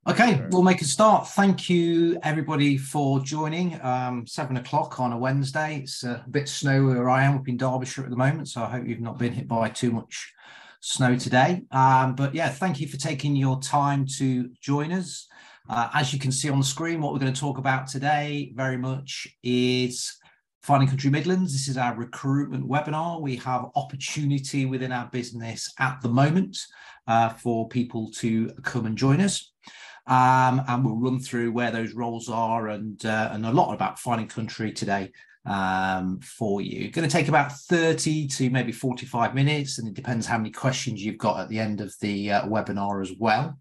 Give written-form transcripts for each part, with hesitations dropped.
Okay, Sure. we'll make a start. Thank you, everybody, for joining. 7 o'clock on a Wednesday. It's a bit snowy where I am up in Derbyshire at the moment, so I hope you've not been hit by too much snow today. But yeah, thank you for taking your time to join us. As you can see on the screen, what we're going to talk about today very much is Finding Country Midlands. This is our recruitment webinar. We have opportunity within our business at the moment for people to come and join us. And we'll run through where those roles are and a lot about Finding Country today for you. Going to take about 30 to maybe 45 minutes, and it depends how many questions you've got at the end of the webinar as well.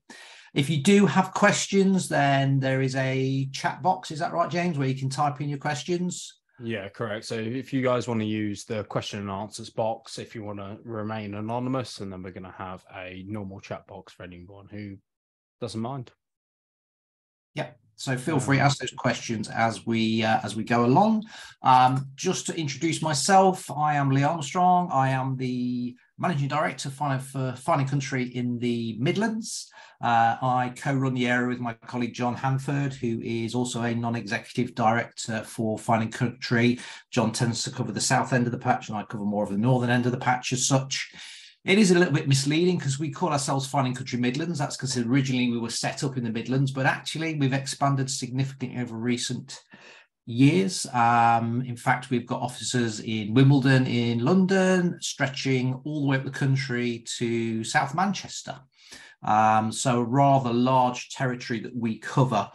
If you do have questions, then there is a chat box. Is that right, James, where you can type in your questions? Yeah, correct. So if you guys want to use the question and answers box, if you want to remain anonymous, and then we're going to have a normal chat box for anyone who doesn't mind. Yeah, so feel free to ask those questions as we go along. Just to introduce myself, I am Lee Armstrong. I am the Managing Director for Finding Country in the Midlands. I co-run the area with my colleague John Hanford, who is also a non-executive director for Finding Country. John tends to cover the south end of the patch, and I cover more of the northern end of the patch as such. It is a little bit misleading because we call ourselves Finding Country Midlands. That's because originally we were set up in the Midlands, but actually we've expanded significantly over recent years. In fact, we've got offices in Wimbledon, in London, stretching all the way up the country to South Manchester. So a rather large territory that we cover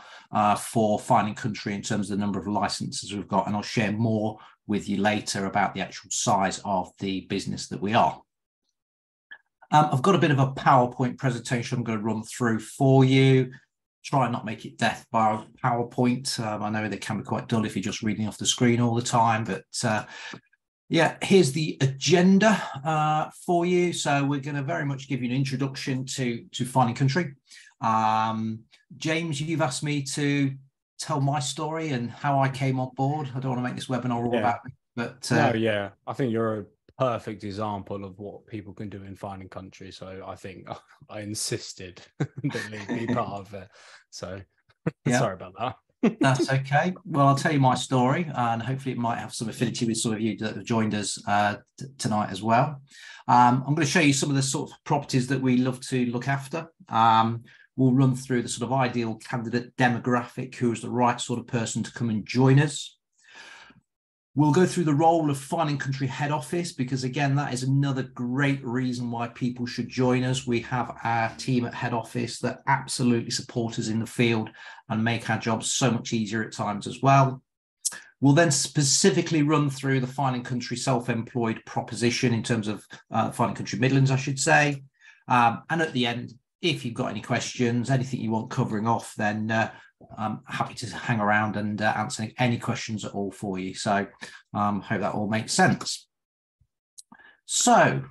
for Finding Country in terms of the number of licenses we've got. And I'll share more with you later about the actual size of the business that we are. I've got a bit of a PowerPoint presentation I'm going to run through for you. Try and not make it death by PowerPoint. I know they can be quite dull if you're just reading off the screen all the time, but yeah, here's the agenda for you. So we're going to very much give you an introduction to Finding Country. James, you've asked me to tell my story and how I came on board. I don't want to make this webinar all about me, but yeah, I think you're a perfect example of what people can do in Finding Country. So I think I insisted that Lee be part of it. So yeah. Sorry about that. That's okay. Well, I'll tell you my story, and hopefully it might have some affinity with some of you that have joined us tonight as well. I'm going to show you some of the sort of properties that we love to look after. We'll run through the sort of ideal candidate demographic, who is the right sort of person to come and join us. We'll go through the role of Finding Country head office, because again, that is another great reason why people should join us. We have our team at head office that absolutely support us in the field and make our jobs so much easier at times as well. We'll then specifically run through the Finding Country self-employed proposition in terms of Finding Country Midlands, I should say. And at the end, if you've got any questions, anything you want covering off, then I'm happy to hang around and answer any questions at all for you. So hope that all makes sense. So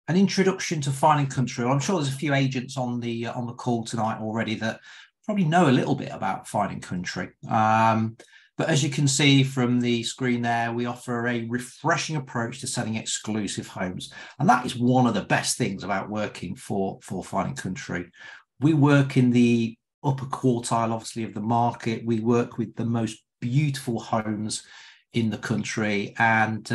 an introduction to Finding Country. Well, I'm sure there's a few agents on the call tonight already that probably know a little bit about Finding Country. But as you can see from the screen there, we offer a refreshing approach to selling exclusive homes. And that is one of the best things about working for Finding Country. We work in the upper quartile, obviously, of the market. We work with the most beautiful homes in the country. And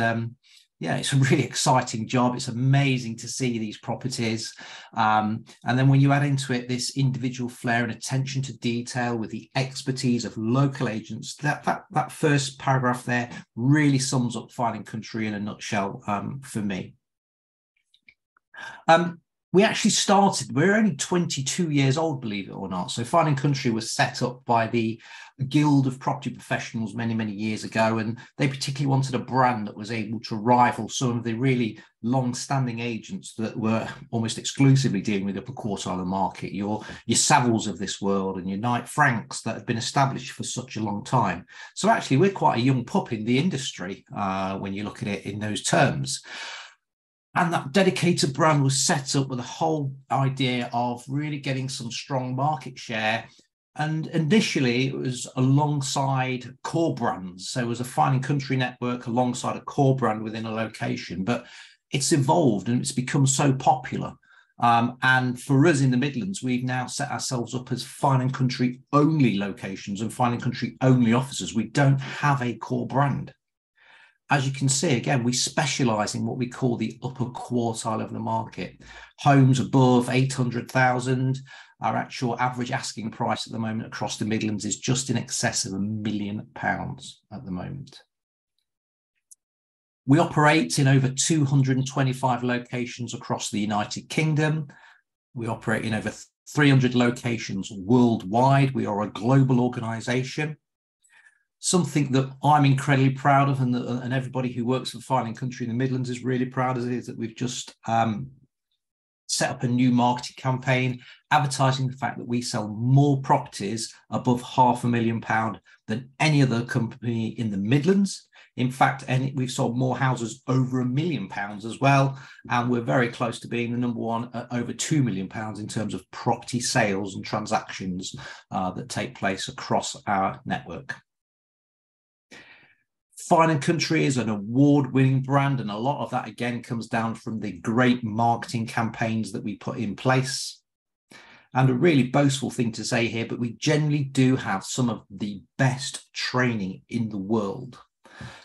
yeah, it's a really exciting job. It's amazing to see these properties. And then when you add into it this individual flair and attention to detail with the expertise of local agents, that first paragraph there really sums up Finding Country in a nutshell for me. We actually started, we're only 22 years old, believe it or not. So Finding Country was set up by the Guild of Property Professionals many, many years ago. And they particularly wanted a brand that was able to rival some of the really long-standing agents that were almost exclusively dealing with the upper quartile of the market, your Savills of this world and your Knight Franks that have been established for such a long time. So actually, we're quite a young pup in the industry when you look at it in those terms. And that dedicated brand was set up with the whole idea of really getting some strong market share. And initially, it was alongside core brands. So it was a Finding Country network alongside a core brand within a location. But it's evolved and it's become so popular And for us in the Midlands, we've now set ourselves up as Fine and Country only locations and Fine and Country only offices. We don't have a core brand. As you can see, again, we specialise in what we call the upper quartile of the market. Homes above 800,000. Our actual average asking price at the moment across the Midlands is just in excess of £1 million at the moment. We operate in over 225 locations across the United Kingdom. We operate in over 300 locations worldwide. We are a global organisation. Something that I'm incredibly proud of, and everybody who works for Fine and Country in the Midlands is really proud of, is that we've just set up a new marketing campaign advertising the fact that we sell more properties above £500,000 than any other company in the Midlands. In fact, we've sold more houses over £1 million as well, and we're very close to being the number one at over £2 million in terms of property sales and transactions that take place across our network. Fine and Country is an award-winning brand, and a lot of that again comes down from the great marketing campaigns that we put in place. And a really boastful thing to say here, but we generally do have some of the best training in the world.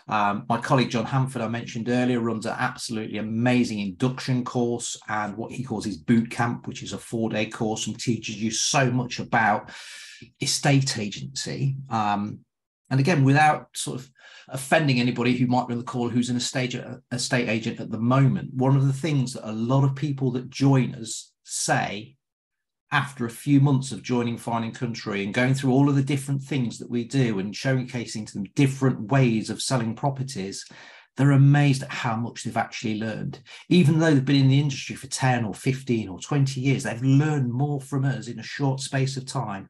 My colleague John Hanford, I mentioned earlier, runs an absolutely amazing induction course and what he calls his boot camp, which is a 4-day course and teaches you so much about estate agency. And again, without sort of offending anybody who might really call who's an estate agent at the moment, one of the things that a lot of people that join us say after a few months of joining Fine and Country and going through all of the different things that we do and showcasing to them different ways of selling properties, they're amazed at how much they've actually learned. Even though they've been in the industry for 10 or 15 or 20 years, they've learned more from us in a short space of time.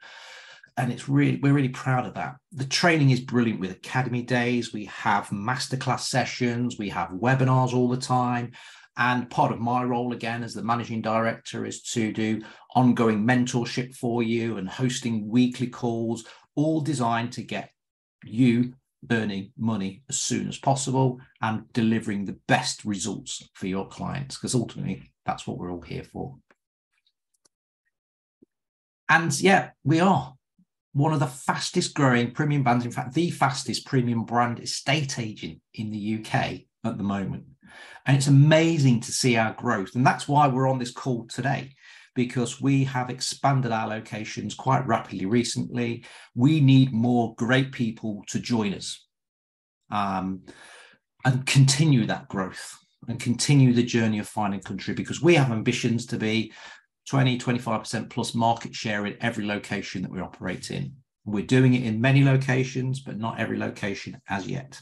And we're really proud of that. The training is brilliant with academy days. We have masterclass sessions. We have webinars all the time. And part of my role, again, as the managing director, is to do ongoing mentorship for you and hosting weekly calls, all designed to get you earning money as soon as possible and delivering the best results for your clients, because ultimately that's what we're all here for. And yeah, we are one of the fastest growing premium brands, in fact, the fastest premium brand estate agent in the UK at the moment. And it's amazing to see our growth. And that's why we're on this call today, because we have expanded our locations quite rapidly recently. We need more great people to join us and continue that growth and continue the journey of Fine and Country, because we have ambitions to be 20-25% plus market share in every location that we operate in. We're doing it in many locations, but not every location as yet.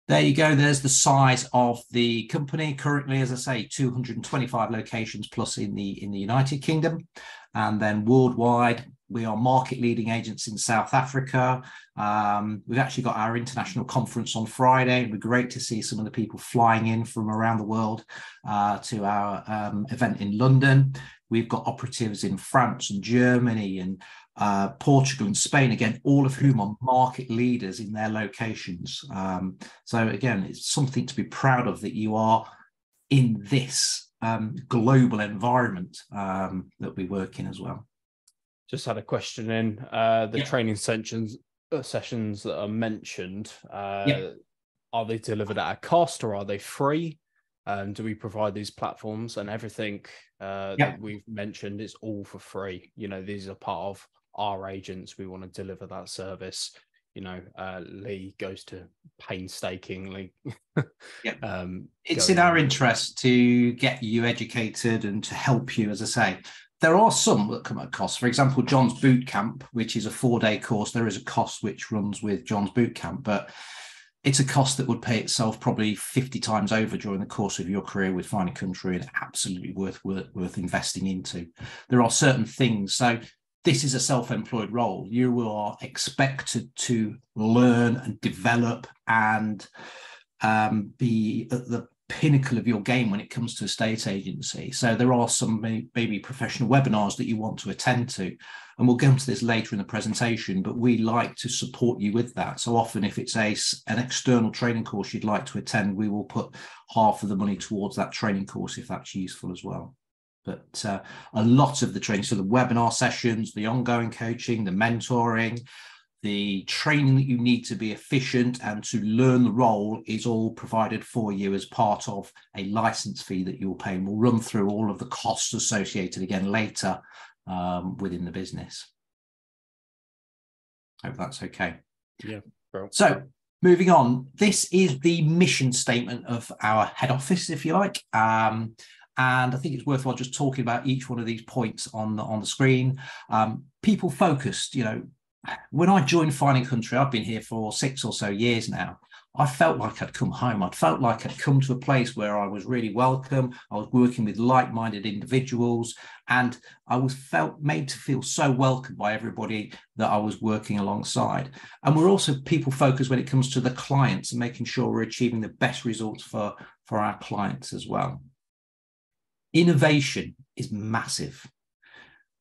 There you go. There's the size of the company. Currently, as I say, 225 locations plus in the United Kingdom. And then worldwide, we are market leading agents in South Africa. We've actually got our international conference on Friday. It'd be great to see some of the people flying in from around the world to our event in London. We've got operatives in France and Germany and Portugal and Spain, again, all of whom are market leaders in their locations. So again, it's something to be proud of that you are in this global environment that we work in as well. Just had a question in the training sessions that are mentioned. Are they delivered at a cost or are they free? Do we provide these platforms and everything that we've mentioned is all for free? You know, these are part of our agents. We want to deliver that service. You know, Lee goes to painstakingly. It's in our interest to get you educated and to help you, as I say. There are some that come at cost. For example, John's Boot Camp, which is a 4-day course. There is a cost which runs with John's Boot Camp, but it's a cost that would pay itself probably 50 times over during the course of your career with Fine and Country, and absolutely worth investing into. There are certain things. So this is a self-employed role. You are expected to learn and develop and be at the pinnacle of your game when it comes to estate agency. So there are some maybe professional webinars that you want to attend to, and we'll get into this later in the presentation, but we like to support you with that. So often if it's an external training course you'd like to attend, we will put half of the money towards that training course if that's useful as well. But a lot of the training, so the webinar sessions, the ongoing coaching, the mentoring, the training that you need to be efficient and to learn the role is all provided for you as part of a license fee that you'll pay. And we'll run through all of the costs associated again later within the business. Hope that's okay. Yeah. Bro. So moving on, this is the mission statement of our head office, if you like. And I think it's worthwhile just talking about each one of these points on the screen. People focused, when I joined Fine & Country, I've been here for 6 or so years now. I felt like I'd come home. I felt like I'd come to a place where I was really welcome. I was working with like-minded individuals, and I was made to feel so welcome by everybody that I was working alongside. And we're also people focused when it comes to the clients and making sure we're achieving the best results for our clients as well. Innovation is massive.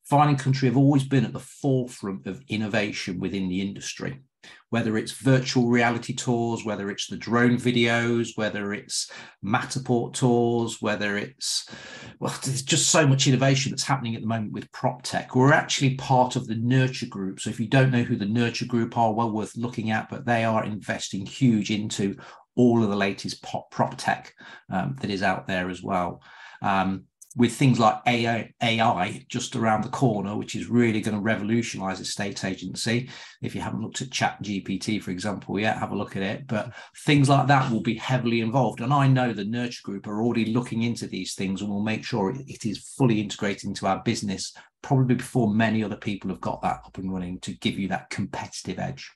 Fine & Country have always been at the forefront of innovation within the industry, whether it's virtual reality tours, whether it's the drone videos, whether it's Matterport tours, whether it's, well, there's just so much innovation that's happening at the moment with prop tech. We're actually part of the Nurture Group. So if you don't know who the Nurture Group are, well worth looking at, but they are investing huge into all of the latest prop tech that is out there as well. With things like AI just around the corner, which is really going to revolutionize estate agency. If you haven't looked at ChatGPT, for example, yet, have a look at it. But things like that will be heavily involved. And I know the Nurture Group are already looking into these things and will make sure it is fully integrated into our business, probably before many other people have got that up and running to give you that competitive edge.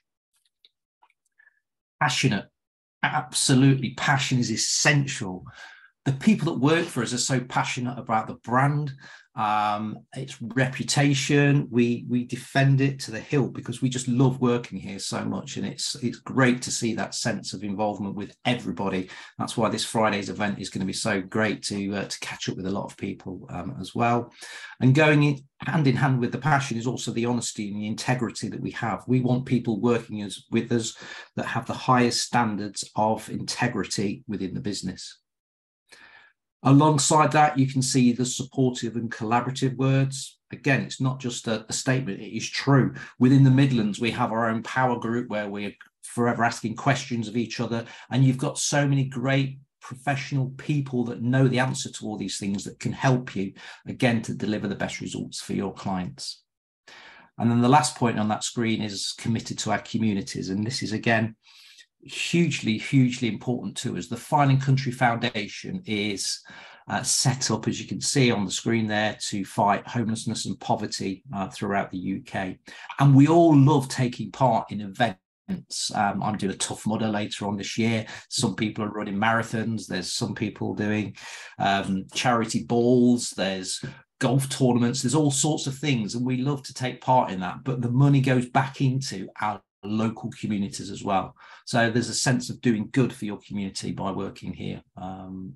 Passionate. Absolutely. Passion is essential. The people that work for us are so passionate about the brand, its reputation. We defend it to the hilt because we just love working here so much, and it's great to see that sense of involvement with everybody. That's why this Friday's event is going to be so great to catch up with a lot of people as well. And going hand in hand with the passion is also the honesty and the integrity that we have. We want people working with us that have the highest standards of integrity within the business. Alongside that, you can see the supportive and collaborative words. Again, it's not just a statement, it is true. Within the Midlands, we have our own power group where we're forever asking questions of each other. And you've got so many great professional people that know the answer to all these things that can help you, again, to deliver the best results for your clients. And then the last point on that screen is committed to our communities. And this is, again, hugely important to us. The Fine & Country Foundation is set up, as you can see on the screen there, to fight homelessness and poverty throughout the UK. And we all love taking part in events. I'm doing a Tough Mudder later on this year. Some people are running marathons. There's some people doing charity balls. There's golf tournaments. There's all sorts of things. And we love to take part in that. But the money goes back into our local communities as well. So there's a sense of doing good for your community by working here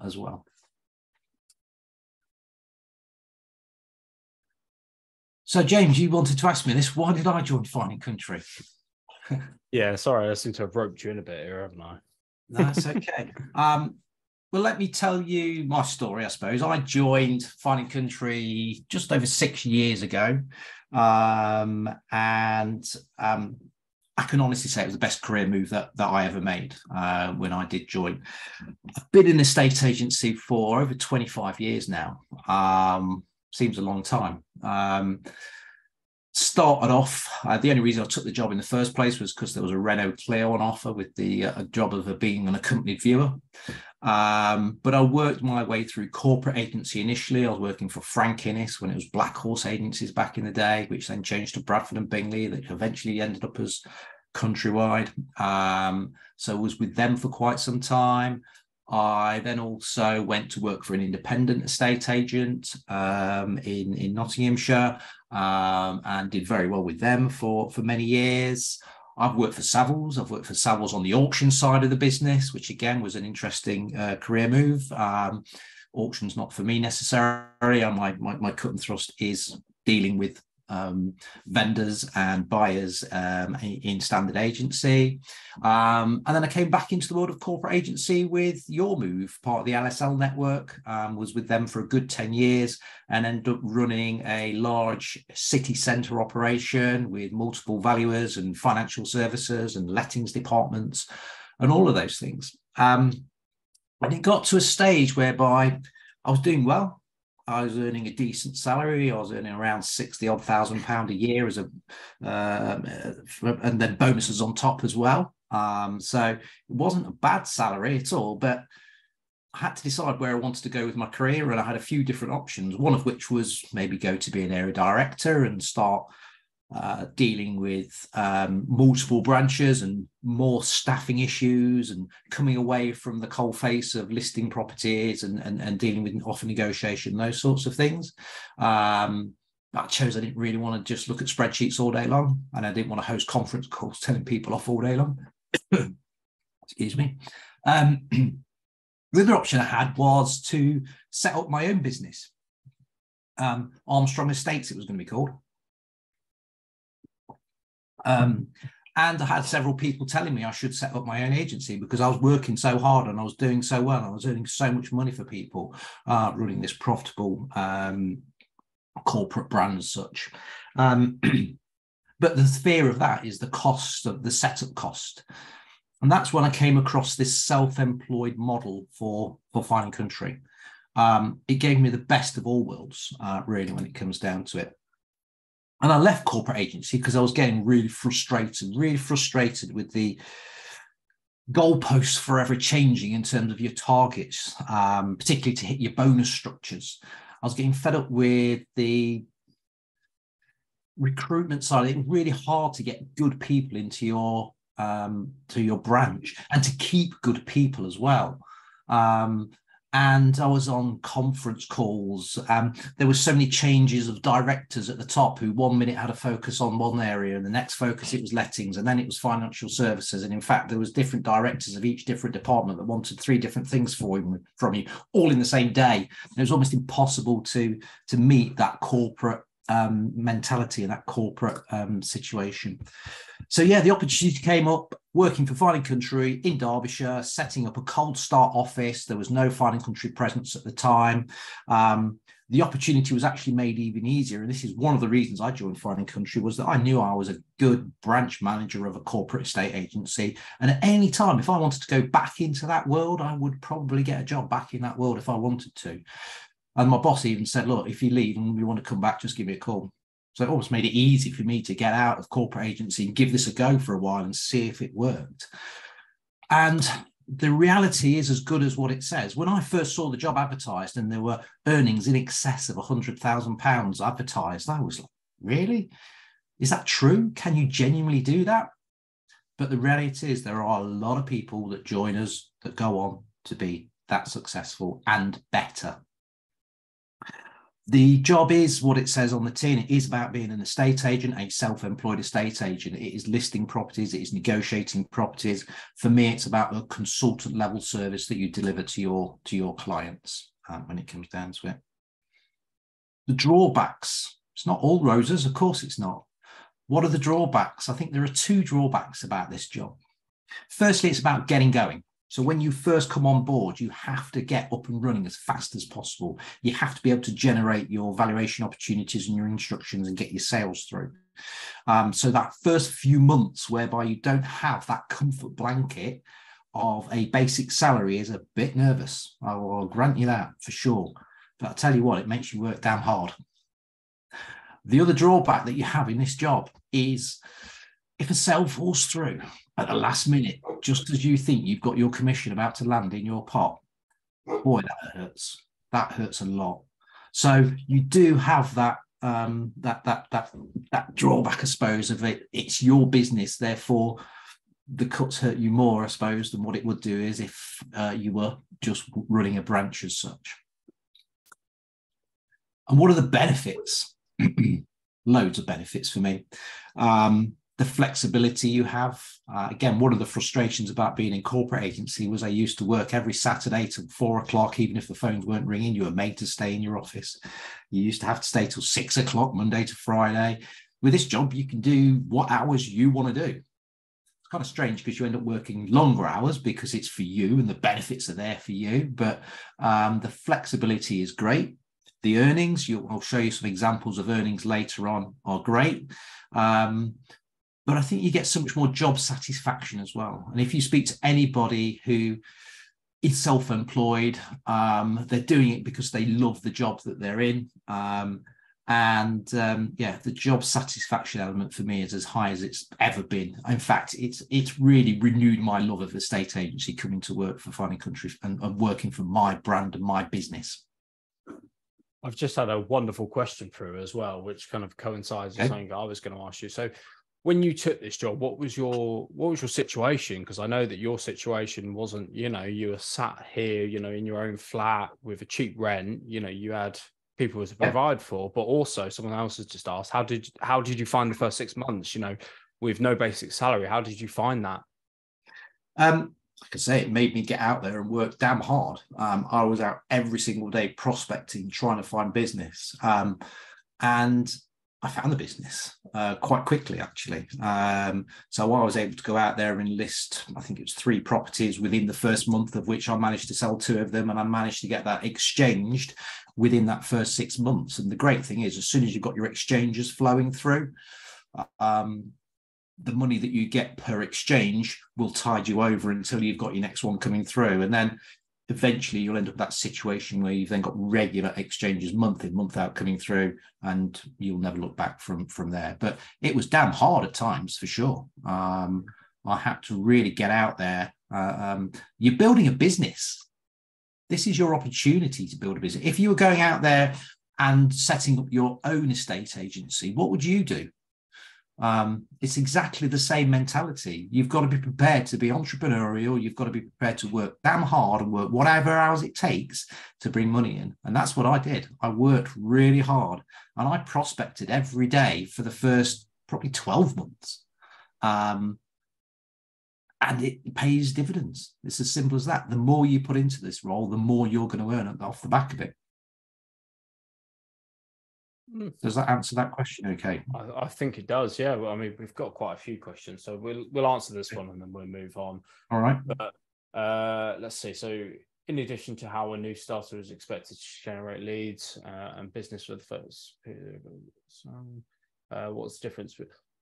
as well. So James, you wanted to ask me this. Why did I join Fine & Country? Yeah, sorry, I seem to have roped you in a bit here, haven't I? That's okay. Well, let me tell you my story, I suppose. I joined Fine & Country just over 6 years ago. I can honestly say it was the best career move that I ever made when I did join. I've been in estate agency for over 25 years now. Seems a long time. Started off, the only reason I took the job in the first place was because there was a Renault Clio on offer with the job of being an accompanied viewer. But I worked my way through corporate agency initially. I was working for Frank Innes when it was Black Horse Agencies back in the day, which then changed to Bradford and Bingley, that eventually ended up as Countrywide. So I was with them for quite some time. I then also went to work for an independent estate agent in Nottinghamshire and did very well with them for many years. I've worked for Savills. I've worked for Savills on the auction side of the business, which again was an interesting career move. Auction's not for me necessarily. My cut and thrust is dealing with vendors and buyers in standard agency. And then I came back into the world of corporate agency with Your Move, part of the LSL network, was with them for a good 10 years and ended up running a large city centre operation with multiple valuers and financial services and lettings departments and all of those things. And it got to a stage whereby I was doing well. I was earning a decent salary. I was earning around £60,000 a year as and then bonuses on top as well. So it wasn't a bad salary at all, but I had to decide where I wanted to go with my career, and I had a few different options. One of which was maybe go to be an area director and start dealing with multiple branches and more staffing issues and coming away from the coalface of listing properties and dealing with offer negotiation, those sorts of things. I chose I didn't really want to just look at spreadsheets all day long, and I didn't want to host conference calls telling people off all day long. Excuse me. The other option I had was to set up my own business. Armstrong Estates, it was going to be called. And I had several people telling me I should set up my own agency because I was working so hard and I was doing so well. I was earning so much money for people running this profitable corporate brand as such. But the fear of that is the cost of the setup cost. And that's when I came across this self-employed model for Fine & Country. It gave me the best of all worlds, really, when it comes down to it. And I left corporate agency because I was getting really frustrated with the goalposts forever changing in terms of your targets, particularly to hit your bonus structures. I was getting fed up with the recruitment side. It was really hard to get good people into your branch and to keep good people as well. And I was on conference calls. There were so many changes of directors at the top who 1 minute had a focus on one area and the next focus it was lettings, and then it was financial services. And in fact, there was different directors of each different department that wanted 3 different things from you all in the same day. And it was almost impossible to meet that corporate mentality and that corporate situation. So yeah, the opportunity came up working for Fine & Country in Derbyshire, setting up a cold start office. There was no Fine & Country presence at the time. The opportunity was actually made even easier. And this is one of the reasons I joined Fine & Country, was that I knew I was a good branch manager of a corporate estate agency. And at any time, if I wanted to go back into that world, I would probably get a job back in that world if I wanted to. And my boss even said, look, if you leave and you want to come back, just give me a call. So it almost made it easy for me to get out of corporate agency and give this a go for a while and see if it worked. And the reality is as good as what it says. When I first saw the job advertised and there were earnings in excess of £100,000 advertised, I was like, really? Is that true? Can you genuinely do that? But the reality is there are a lot of people that join us that go on to be that successful and better. The job is what it says on the tin. It is about being an estate agent, a self-employed estate agent. It is listing properties. It is negotiating properties. For me, it's about a consultant level service that you deliver to your clients when it comes down to it. The drawbacks. It's not all roses. Of course it's not. What are the drawbacks? I think there are 2 drawbacks about this job. Firstly, it's about getting going. So when you first come on board, you have to get up and running as fast as possible. You have to be able to generate your valuation opportunities and your instructions and get your sales through. So that first few months whereby you don't have that comfort blanket of a basic salary is a bit nervous. I will grant you that for sure. But I'll tell you what, it makes you work damn hard. The other drawback that you have in this job is if a sale falls through at the last minute, just as you think you've got your commission about to land in your pot, boy, that hurts. That hurts a lot. So you do have that that drawback, I suppose, of it. It's your business, therefore the cuts hurt you more, I suppose, than what it would do is if you were just running a branch as such. And what are the benefits? Loads of benefits for me. the flexibility you have. Again, one of the frustrations about being in corporate agency was I used to work every Saturday till 4 o'clock, even if the phones weren't ringing. You were made to stay in your office. You used to have to stay till 6 o'clock, Monday to Friday. With this job, you can do what hours you want to do. It's kind of strange because you end up working longer hours because it's for you and the benefits are there for you. But the flexibility is great. The earnings, I'll show you some examples of earnings later on, are great. But I think you get so much more job satisfaction as well. And if you speak to anybody who is self-employed, they're doing it because they love the job that they're in. The job satisfaction element for me is as high as it's ever been. In fact, it's really renewed my love of the estate agency, coming to work for Fine & Country and working for my brand and my business. I've just had a wonderful question through as well, which kind of coincides with something I was going to ask you. So when you took this job, what was your situation? Because I know that your situation wasn't, you were sat here, in your own flat with a cheap rent, you had people to provide for, but also someone else has just asked, how did you find the first 6 months, with no basic salary? How did you find that? Like I say, it made me get out there and work damn hard. I was out every single day prospecting, trying to find business. And I found the business quite quickly, actually. So I was able to go out there and list, I think it was 3 properties within the first month, of which I managed to sell 2 of them. And I managed to get that exchanged within that first 6 months. And the great thing is, as soon as you've got your exchanges flowing through, the money that you get per exchange will tide you over until you've got your next one coming through. And then eventually you'll end up that situation where you've then got regular exchanges month in, month out coming through, and you'll never look back from there. But it was damn hard at times, for sure. I had to really get out there. You're building a business. This is your opportunity to build a business. If you were going out there and setting up your own estate agency, what would you do? It's exactly the same mentality. You've got to be prepared to be entrepreneurial. You've got to be prepared to work damn hard and work whatever hours it takes to bring money in. And that's what I did. I worked really hard and I prospected every day for the first probably 12 months. And it pays dividends. It's as simple as that. The more you put into this role, the more you're going to earn off the back of it. Does that answer that question okay? I think it does, yeah. Well, I mean, we've got quite a few questions, so we'll answer this one and then we'll move on. All right. But let's see. So in addition to how a new starter is expected to generate leads and business for the first period, what's the difference?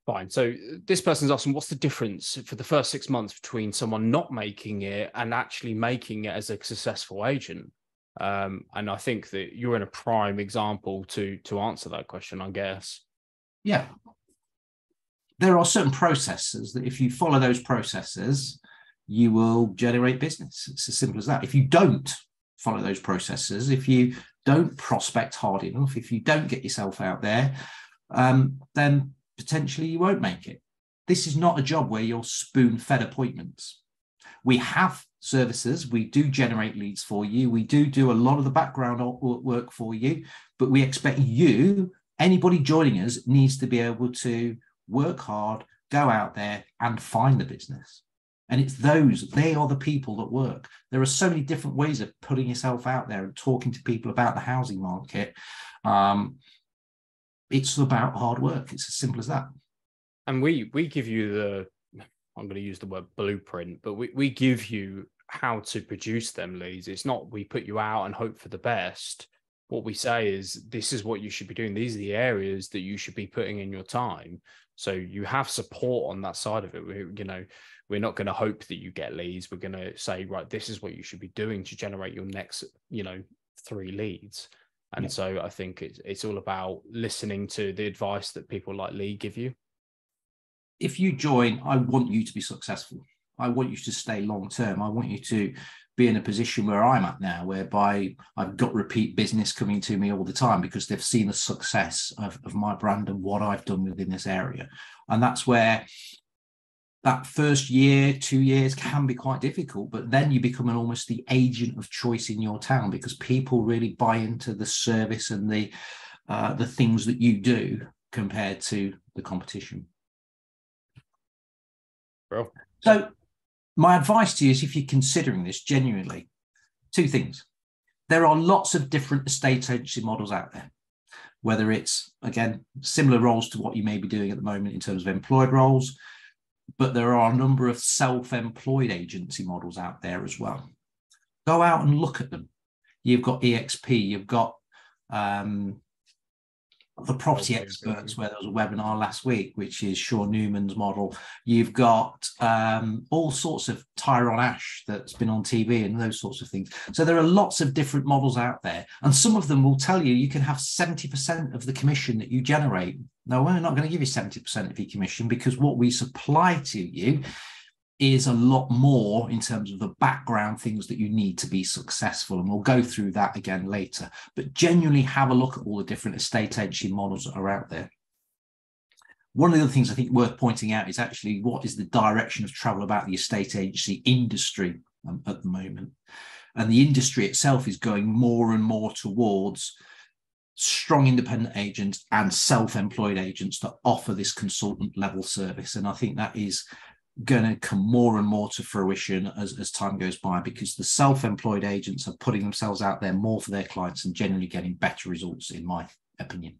Fine. So this person's asking, what's the difference for the first 6 months between someone not making it and actually making it as a successful agent? And I think that you're in a prime example to answer that question, I guess. Yeah. There are certain processes that if you follow those processes, you will generate business. It's as simple as that. If you don't follow those processes, if you don't prospect hard enough, if you don't get yourself out there, then potentially you won't make it. This is not a job where you're spoon-fed appointments. We have services, we do generate leads for you, we do a lot of the background work for you, but we expect you, anybody joining us, needs to be able to work hard, go out there and find the business. And it's they are the people that work. There are so many different ways of putting yourself out there and talking to people about the housing market. It's about hard work. It's as simple as that. And we give you I'm going to use the word blueprint, but we give you how to produce them leads. It's not we put you out and hope for the best. What we say is this is what you should be doing. These are the areas that you should be putting in your time. So you have support on that side of it. We're not going to hope that you get leads. We're going to say, right, this is what you should be doing to generate your next, 3 leads. And so I think it's all about listening to the advice that people like Lee give you. If you join, I want you to be successful. I want you to stay long term. I want you to be in a position where I'm at now, whereby I've got repeat business coming to me all the time because they've seen the success of my brand and what I've done within this area. And that's where that first year, 2 years can be quite difficult, but then you become almost the agent of choice in your town because people really buy into the service and the things that you do compared to the competition. Bro. So my advice to you is, if you're considering this genuinely, two things. There are lots of different estate agency models out there, whether it's, again, similar roles to what you may be doing at the moment in terms of employed roles, but there are a number of self-employed agency models out there as well. Go out and look at them. You've got EXP, you've got the property experts, where there was a webinar last week, which is Sean Newman's model. You've got all sorts of Tyrone Ash that's been on TV and those sorts of things. So there are lots of different models out there, and some of them will tell you can have 70% of the commission that you generate. No, we're not going to give you 70% of your commission, because what we supply to you is a lot more in terms of the background things that you need to be successful. And we'll go through that again later. But genuinely have a look at all the different estate agency models that are out there. One of the other things I think worth pointing out is actually what is the direction of travel about the estate agency industry at the moment. And the industry itself is going more and more towards strong independent agents and self-employed agents that offer this consultant level service. And I think that is going to come more and more to fruition as time goes by, because the self-employed agents are putting themselves out there more for their clients and generally getting better results, in my opinion.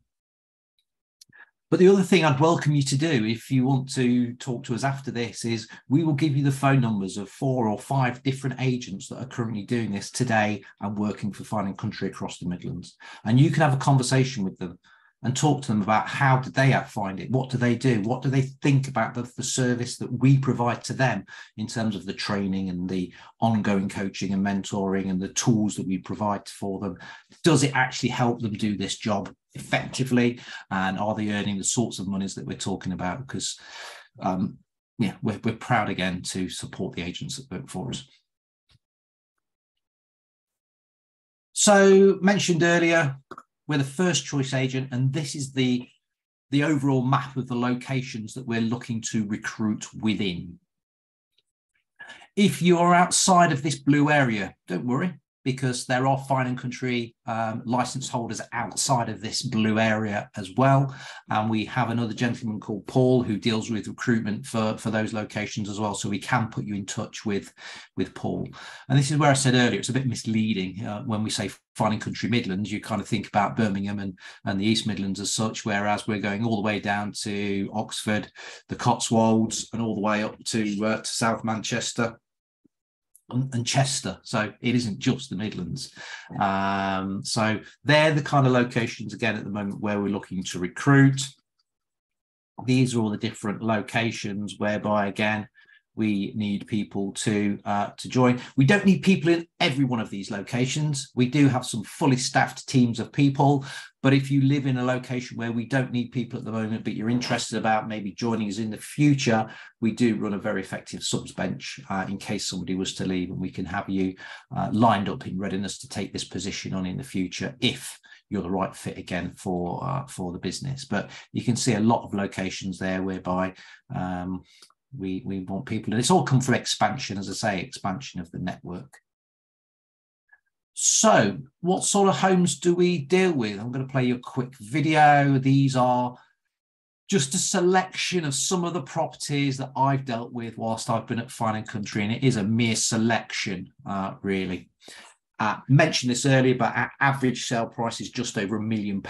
But the other thing I'd welcome you to do, if you want to talk to us after this, is we will give you the phone numbers of 4 or 5 different agents that are currently doing this today and working for Fine & Country across the Midlands. And you can have a conversation with them and talk to them about how did they find it, what do they do, what do they think about the service that we provide to them in terms of the training and the ongoing coaching and mentoring and the tools that we provide for them. Does it actually help them do this job effectively, and are they earning the sorts of monies that we're talking about? Because we're proud again to support the agents that work for us. So mentioned earlier, we're the first choice agent, and this is the overall map of the locations that we're looking to recruit within. If you're outside of this blue area, don't worry, because there are Fine & Country license holders outside of this blue area as well. And we have another gentleman called Paul who deals with recruitment for those locations as well. So we can put you in touch with Paul. And this is where I said earlier, it's a bit misleading. When we say Fine & Country Midlands, you kind of think about Birmingham and the East Midlands as such, whereas we're going all the way down to Oxford, the Cotswolds, and all the way up to South Manchester and Chester. So it isn't just the Midlands. So they're the kind of locations, again, at the moment where we're looking to recruit. These are all the different locations whereby, again, we need people to join. We don't need people in every one of these locations. We do have some fully staffed teams of people, but if you live in a location where we don't need people at the moment, but you're interested about maybe joining us in the future, we do run a very effective subs bench in case somebody was to leave, and we can have you lined up in readiness to take this position on in the future if you're the right fit again for the business. But you can see a lot of locations there whereby we want people, and it's all come from expansion, as I say, expansion of the network. So what sort of homes do we deal with? I'm going to play you a quick video. These are just a selection of some of the properties that I've dealt with whilst I've been at Fine & Country, and it is a mere selection, really. Mentioned this earlier, but our average sale price is just over £1 million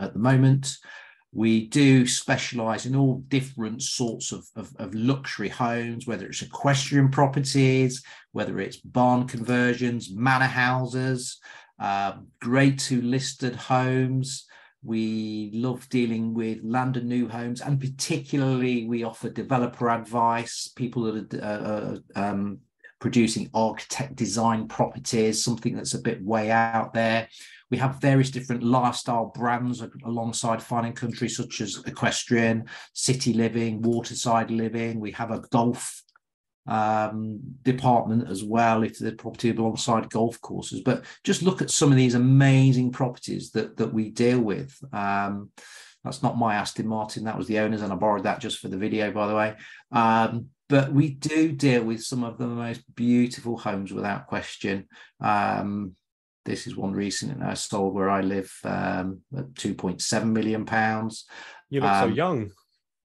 at the moment. We do specialise in all different sorts of luxury homes, whether it's equestrian properties, whether it's barn conversions, manor houses, grade 2 listed homes. We love dealing with land and new homes, and particularly we offer developer advice, people that are producing architect design properties, something that's a bit way out there. We have various different lifestyle brands alongside Fine & Country, such as equestrian, city living, waterside living. We have a golf department as well, if the property alongside golf courses. But just look at some of these amazing properties that we deal with. That's not my Aston Martin, that was the owner's, and I borrowed that just for the video, by the way. But we do deal with some of the most beautiful homes without question. This is one recently I sold where I live at £2.7 million. You look so young.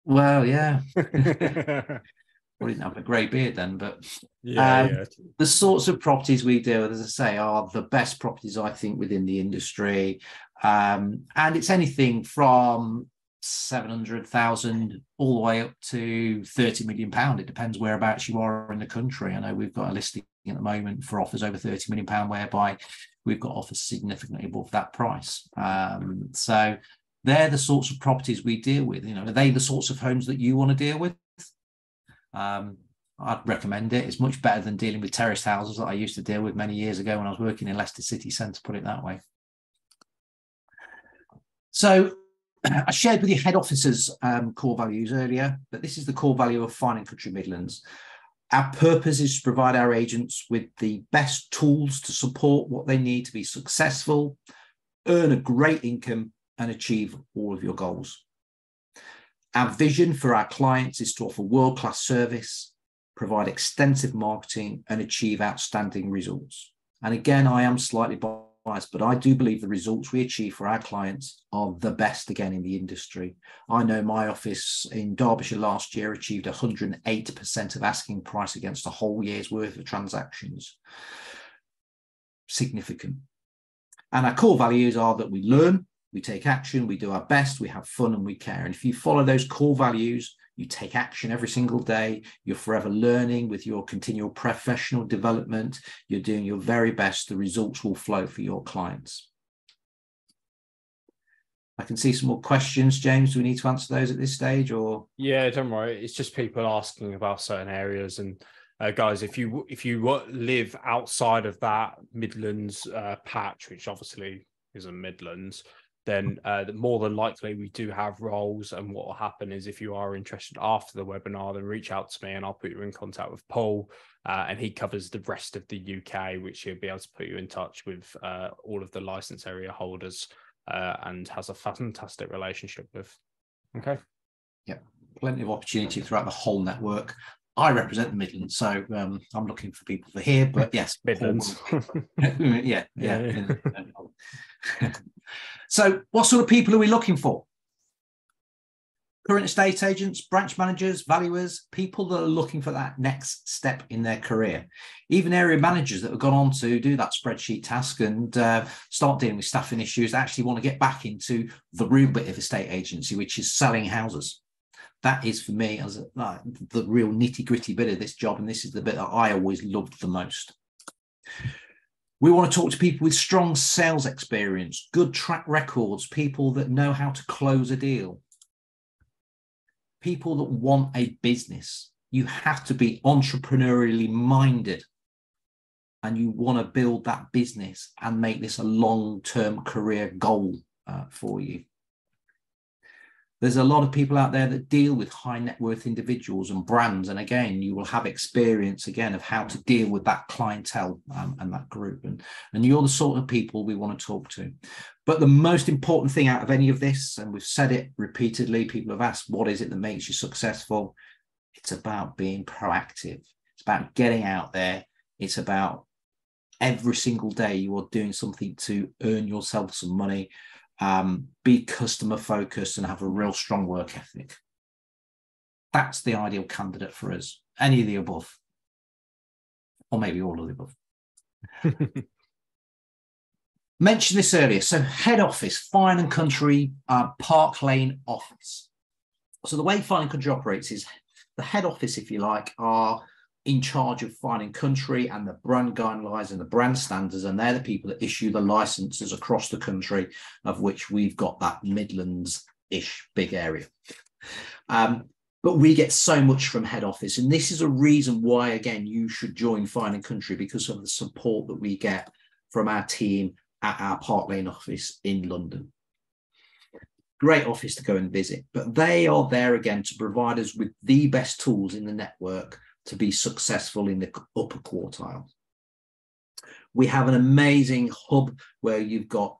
Well, yeah. Probably didn't have a grey beard then, but yeah. The sorts of properties we deal with, as I say, are the best properties, I think, within the industry. And it's anything from 700,000 all the way up to £30 million. It depends whereabouts you are in the country. I know we've got a listing at the moment for offers over £30 million, whereby we've got offers significantly above that price. So they're the sorts of properties we deal with. Are they the sorts of homes that you want to deal with? I'd recommend it. It's much better than dealing with terraced houses that I used to deal with many years ago when I was working in Leicester City Centre, put it that way. So I shared with you head officers' core values earlier, but this is the core value of Fine & Country Midlands. Our purpose is to provide our agents with the best tools to support what they need to be successful, earn a great income, and achieve all of your goals. Our vision for our clients is to offer world-class service, provide extensive marketing, and achieve outstanding results. And again, I am slightly biased, but I do believe the results we achieve for our clients are the best again in the industry. I know my office in Derbyshire last year achieved 108% of asking price against a whole year's worth of transactions. Significant. And our core values are that we learn, we take action, we do our best, we have fun, and we care. And if you follow those core values, you take action every single day, you're forever learning with your continual professional development, you're doing your very best, the results will flow for your clients. I can see some more questions. James, do we need to answer those at this stage, or? Yeah, don't worry. It's just people asking about certain areas. And guys, if you live outside of that Midlands patch, which obviously isn't Midlands, then more than likely we do have roles. And what will happen is, if you are interested after the webinar, then reach out to me and I'll put you in contact with Paul, and he covers the rest of the UK, which he'll be able to put you in touch with all of the license area holders, and has a fantastic relationship with. Okay. Yeah, plenty of opportunity throughout the whole network. I represent the Midlands, so I'm looking for people for here, but yes. Midlands. yeah. So what sort of people are we looking for? Current estate agents, branch managers, valuers, people that are looking for that next step in their career. Even area managers that have gone on to do that spreadsheet task and start dealing with staffing issues, actually want to get back into the real bit of estate agency, which is selling houses. That is, for me, as the real nitty-gritty bit of this job, and this is the bit that I always loved the most. We want to talk to people with strong sales experience, good track records, people that know how to close a deal, people that want a business. You have to be entrepreneurially minded, and you want to build that business and make this a long-term career goal for you. There's a lot of people out there that deal with high net worth individuals and brands. And again, you will have experience again of how to deal with that clientele and that group. And you're the sort of people we want to talk to. But the most important thing out of any of this, and we've said it repeatedly, people have asked, what is it that makes you successful? It's about being proactive. It's about getting out there. It's about every single day you are doing something to earn yourself some money. Be customer focused and have a real strong work ethic. That's the ideal candidate for us. Any of the above, or maybe all of the above. Mentioned this earlier. So head office, Fine & Country, Park Lane office. So the way Fine & Country operates is the head office, if you like, are in charge of Fine & Country and the brand guidelines and the brand standards, and they're the people that issue the licenses across the country, of which we've got that Midlands-ish big area. But we get so much from head office, and this is a reason why, again, you should join Fine & Country, because of the support that we get from our team at our Park Lane office in London. Great office to go and visit, but they are there again to provide us with the best tools in the network to be successful in the upper quartile. We have an amazing hub where you've got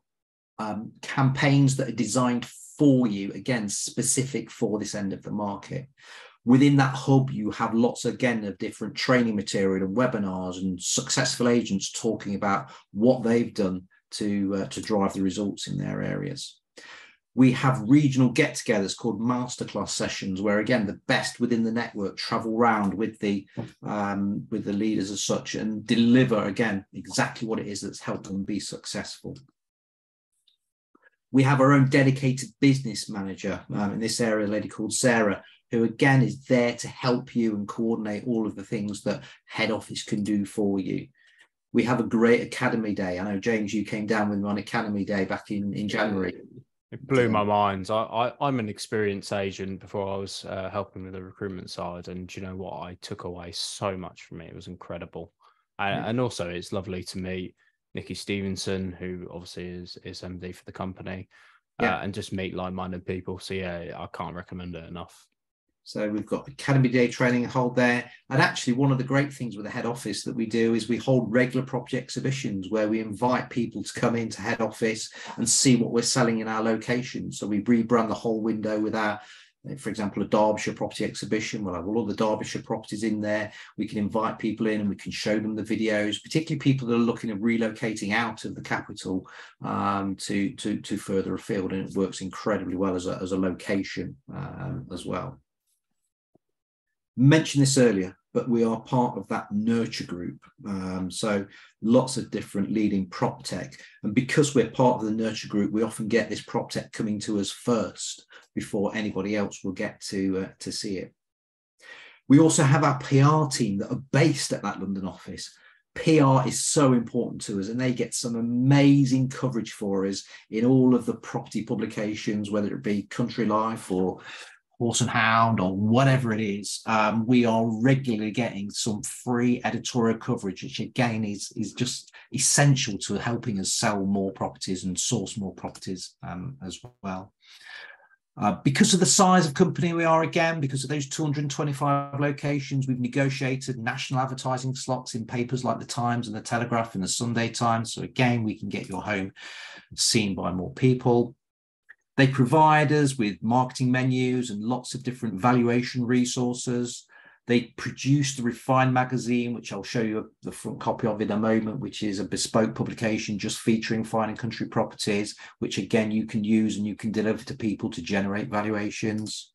campaigns that are designed for you, again, specific for this end of the market. Within that hub, you have lots, again, of different training material and webinars and successful agents talking about what they've done to drive the results in their areas. We have regional get-togethers called masterclass sessions, where again the best within the network travel round with the leaders as such and deliver again exactly what it is that's helped them be successful. We have our own dedicated business manager in this area, a lady called Sarah, who again is there to help you and coordinate all of the things that head office can do for you. We have a great Academy Day. I know, James, you came down with me on Academy Day back in January. It blew my mind. I'm an experienced agent before I was helping with the recruitment side. And you know what? I took away so much from it. It was incredible. And also it's lovely to meet Nikki Stevenson, who obviously is MD for the company, and just meet like-minded people. So yeah, I can't recommend it enough. So we've got Academy Day training hold there. And actually one of the great things with the head office that we do is we hold regular property exhibitions where we invite people to come into head office and see what we're selling in our location. So we rebrand the whole window with our, for example, a Derbyshire property exhibition. We'll have all the Derbyshire properties in there. We can invite people in and we can show them the videos, particularly people that are looking at relocating out of the capital to further afield. And it works incredibly well as a location as well. Mentioned this earlier, but we are part of that nurture group. So lots of different leading prop tech. And because we're part of the nurture group, we often get this prop tech coming to us first before anybody else will get to see it. We also have our PR team that are based at that London office. PR is so important to us, and they get some amazing coverage for us in all of the property publications, whether it be Country Life or Horse and Hound or whatever it is. We are regularly getting some free editorial coverage, which again is just essential to helping us sell more properties and source more properties as well. Because of the size of company we are, again, because of those 225 locations, we've negotiated national advertising slots in papers like the Times and the Telegraph and the Sunday Times. So again, we can get your home seen by more people. They provide us with marketing menus and lots of different valuation resources. They produce the Refine magazine, which I'll show you the front copy of in a moment, which is a bespoke publication just featuring fine and country properties, which again, you can use and you can deliver to people to generate valuations.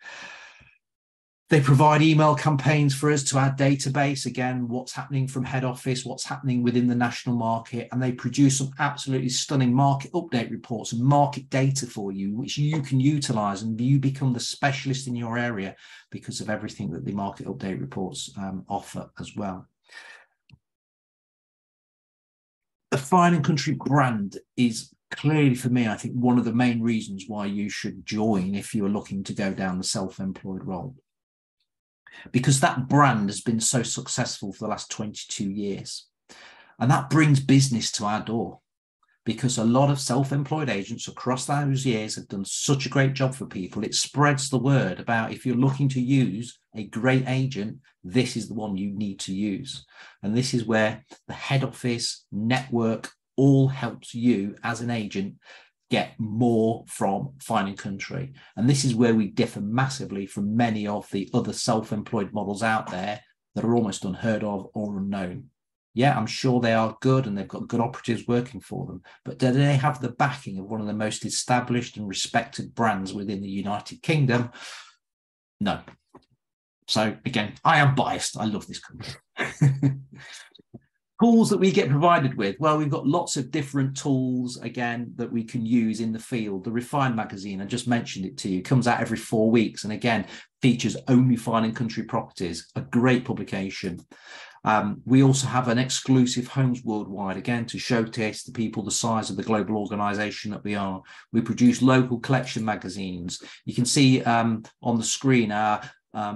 They provide email campaigns for us to our database, again, what's happening from head office, what's happening within the national market, and they produce some absolutely stunning market update reports and market data for you, which you can utilize, and you become the specialist in your area because of everything that the market update reports offer as well. The Fine and Country brand is clearly, for me, I think one of the main reasons why you should join if you are looking to go down the self-employed role. Because that brand has been so successful for the last 22 years. And that brings business to our door, because a lot of self-employed agents across those years have done such a great job for people. It spreads the word about, if you're looking to use a great agent, this is the one you need to use. And this is where the head office network all helps you as an agent get more from Fine and Country. And this is where we differ massively from many of the other self-employed models out there that are almost unheard of or unknown. Yeah, I'm sure they are good and they've got good operatives working for them, but do they have the backing of one of the most established and respected brands within the United Kingdom? No. So again, I am biased. I love this country. Tools that we get provided with. Well, we've got lots of different tools, again, that we can use in the field. The Refine magazine, I just mentioned it to you, comes out every 4 weeks. And again, features only Fine and Country properties, a great publication. We also have an exclusive Homes Worldwide, again, to showcase to people the size of the global organization that we are. We produce local collection magazines. You can see on the screen our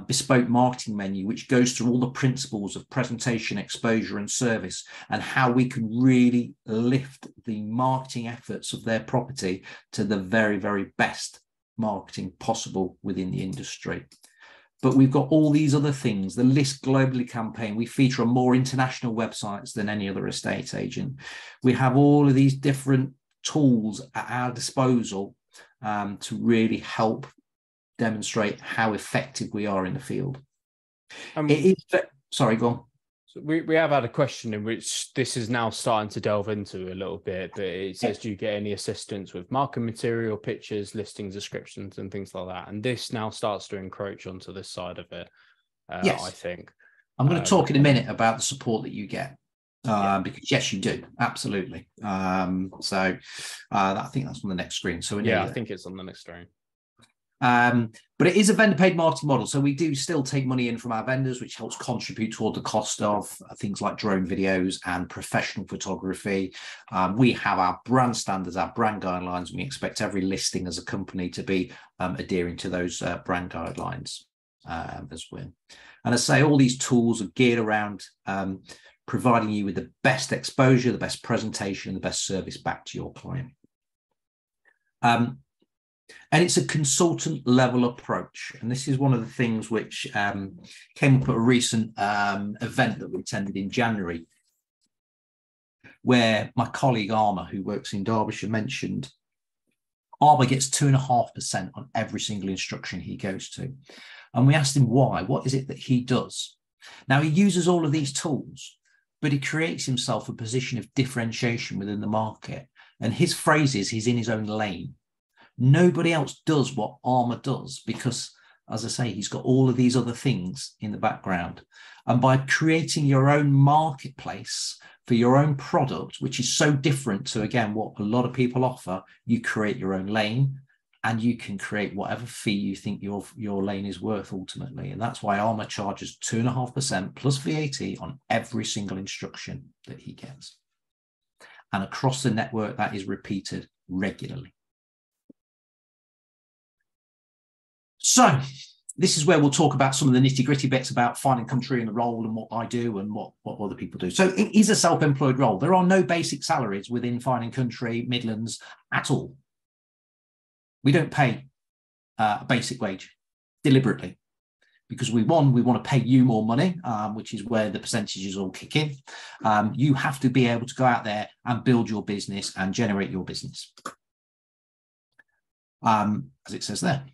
bespoke marketing menu, which goes through all the principles of presentation, exposure and service, and how we can really lift the marketing efforts of their property to the very, very best marketing possible within the industry. But we've got all these other things. The List Globally campaign, we feature on more international websites than any other estate agent. We have all of these different tools at our disposal to really help demonstrate how effective we are in the field. Sorry, go on. So we have had a question in which this is now starting to delve into a little bit, but it says, do you get any assistance with marketing material, pictures, listings, descriptions, and things like that? And this now starts to encroach onto this side of it, Yes. I think. I'm going to talk in a minute about the support that you get. Because yes, you do, absolutely. I think that's on the next screen. So I think it's on the next screen. But it is a vendor paid marketing model. So we do still take money in from our vendors, which helps contribute toward the cost of things like drone videos and professional photography. We have our brand standards, our brand guidelines, and we expect every listing as a company to be adhering to those brand guidelines as well. And as I say, all these tools are geared around providing you with the best exposure, the best presentation, and the best service back to your client. And it's a consultant level approach. And this is one of the things which came up at a recent event that we attended in January, where my colleague Armour, who works in Derbyshire, mentioned Armour gets 2.5% on every single instruction he goes to. And we asked him why. What is it that he does? Now, he uses all of these tools, but he creates himself a position of differentiation within the market. And his phrase is he's in his own lane. Nobody else does what Armour does because, as I say, he's got all of these other things in the background. And by creating your own marketplace for your own product, which is so different to, again, what a lot of people offer, you create your own lane and you can create whatever fee you think your lane is worth ultimately. And that's why Armour charges 2.5% plus VAT on every single instruction that he gets. And across the network, that is repeated regularly. So this is where we'll talk about some of the nitty-gritty bits about Fine & Country and the role and what I do and what other people do. So it is a self-employed role. There are no basic salaries within Fine & Country, Midlands at all. We don't pay a basic wage deliberately because we want to pay you more money, which is where the percentages all kick in. You have to be able to go out there and build your business and generate your business, as it says there.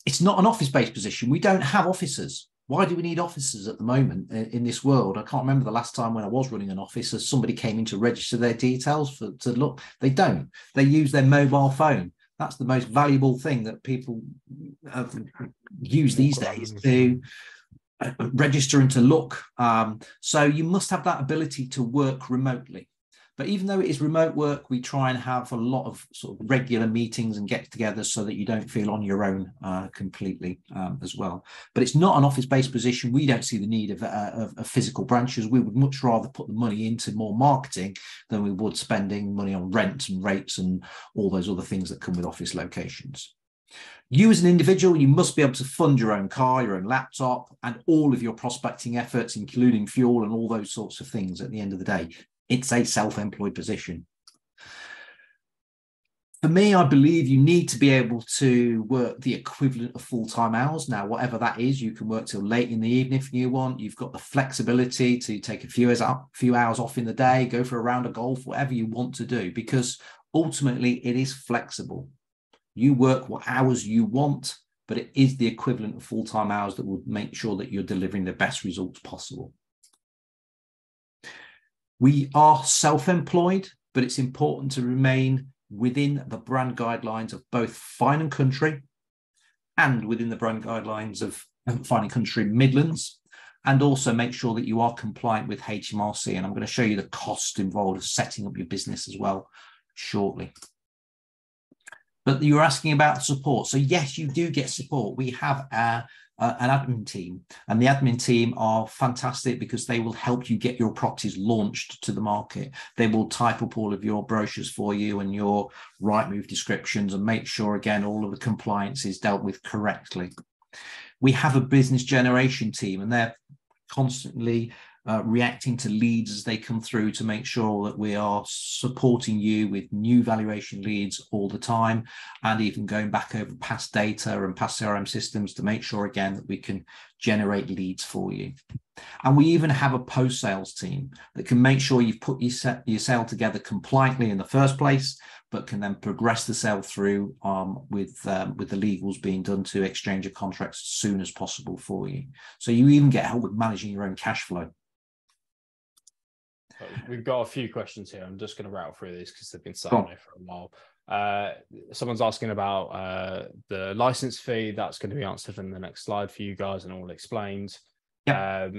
It's not an office-based position. We don't have officers. Why do we need officers at the moment in this world? I can't remember the last time when I was running an office as somebody came in to register their details to look. They don't. They use their mobile phone. That's the most valuable thing that people use these days to register and to look. So you must have that ability to work remotely. But even though it is remote work, we try and have a lot of sort of regular meetings and get-togethers so that you don't feel on your own completely as well. But it's not an office-based position. We don't see the need of physical branches. We would much rather put the money into more marketing than we would spending money on rent and rates and all those other things that come with office locations. You as an individual, you must be able to fund your own car, your own laptop, and all of your prospecting efforts, including fuel and all those sorts of things at the end of the day. It's a self-employed position. For me, I believe you need to be able to work the equivalent of full-time hours. Now, whatever that is, you can work till late in the evening if you want. You've got the flexibility to take a few hours off in the day, go for a round of golf, whatever you want to do, because ultimately it is flexible. You work what hours you want, but it is the equivalent of full-time hours that will make sure that you're delivering the best results possible. We are self-employed, but it's important to remain within the brand guidelines of both Fine & Country and within the brand guidelines of Fine & Country Midlands, and also make sure that you are compliant with HMRC. And I'm going to show you the cost involved of setting up your business as well shortly. But you were asking about support. So yes, you do get support. We have an admin team, and the admin team are fantastic because they will help you get your properties launched to the market. They will type up all of your brochures for you and your Rightmove descriptions and make sure, again, all of the compliance is dealt with correctly. We have a business generation team, and they're constantly reacting to leads as they come through to make sure that we are supporting you with new valuation leads all the time, and even going back over past data and past CRM systems to make sure, again, that we can generate leads for you. And we even have a post-sales team that can make sure you've put your sale together compliantly in the first place, but can then progress the sale through with the legals being done to exchange of contracts as soon as possible for you. So you even get help with managing your own cash flow. We've got a few questions here. I'm just going to rattle through these because they've been sat on there for a while. Someone's asking about the license fee. That's going to be answered in the next slide for you guys and all explained. Yep.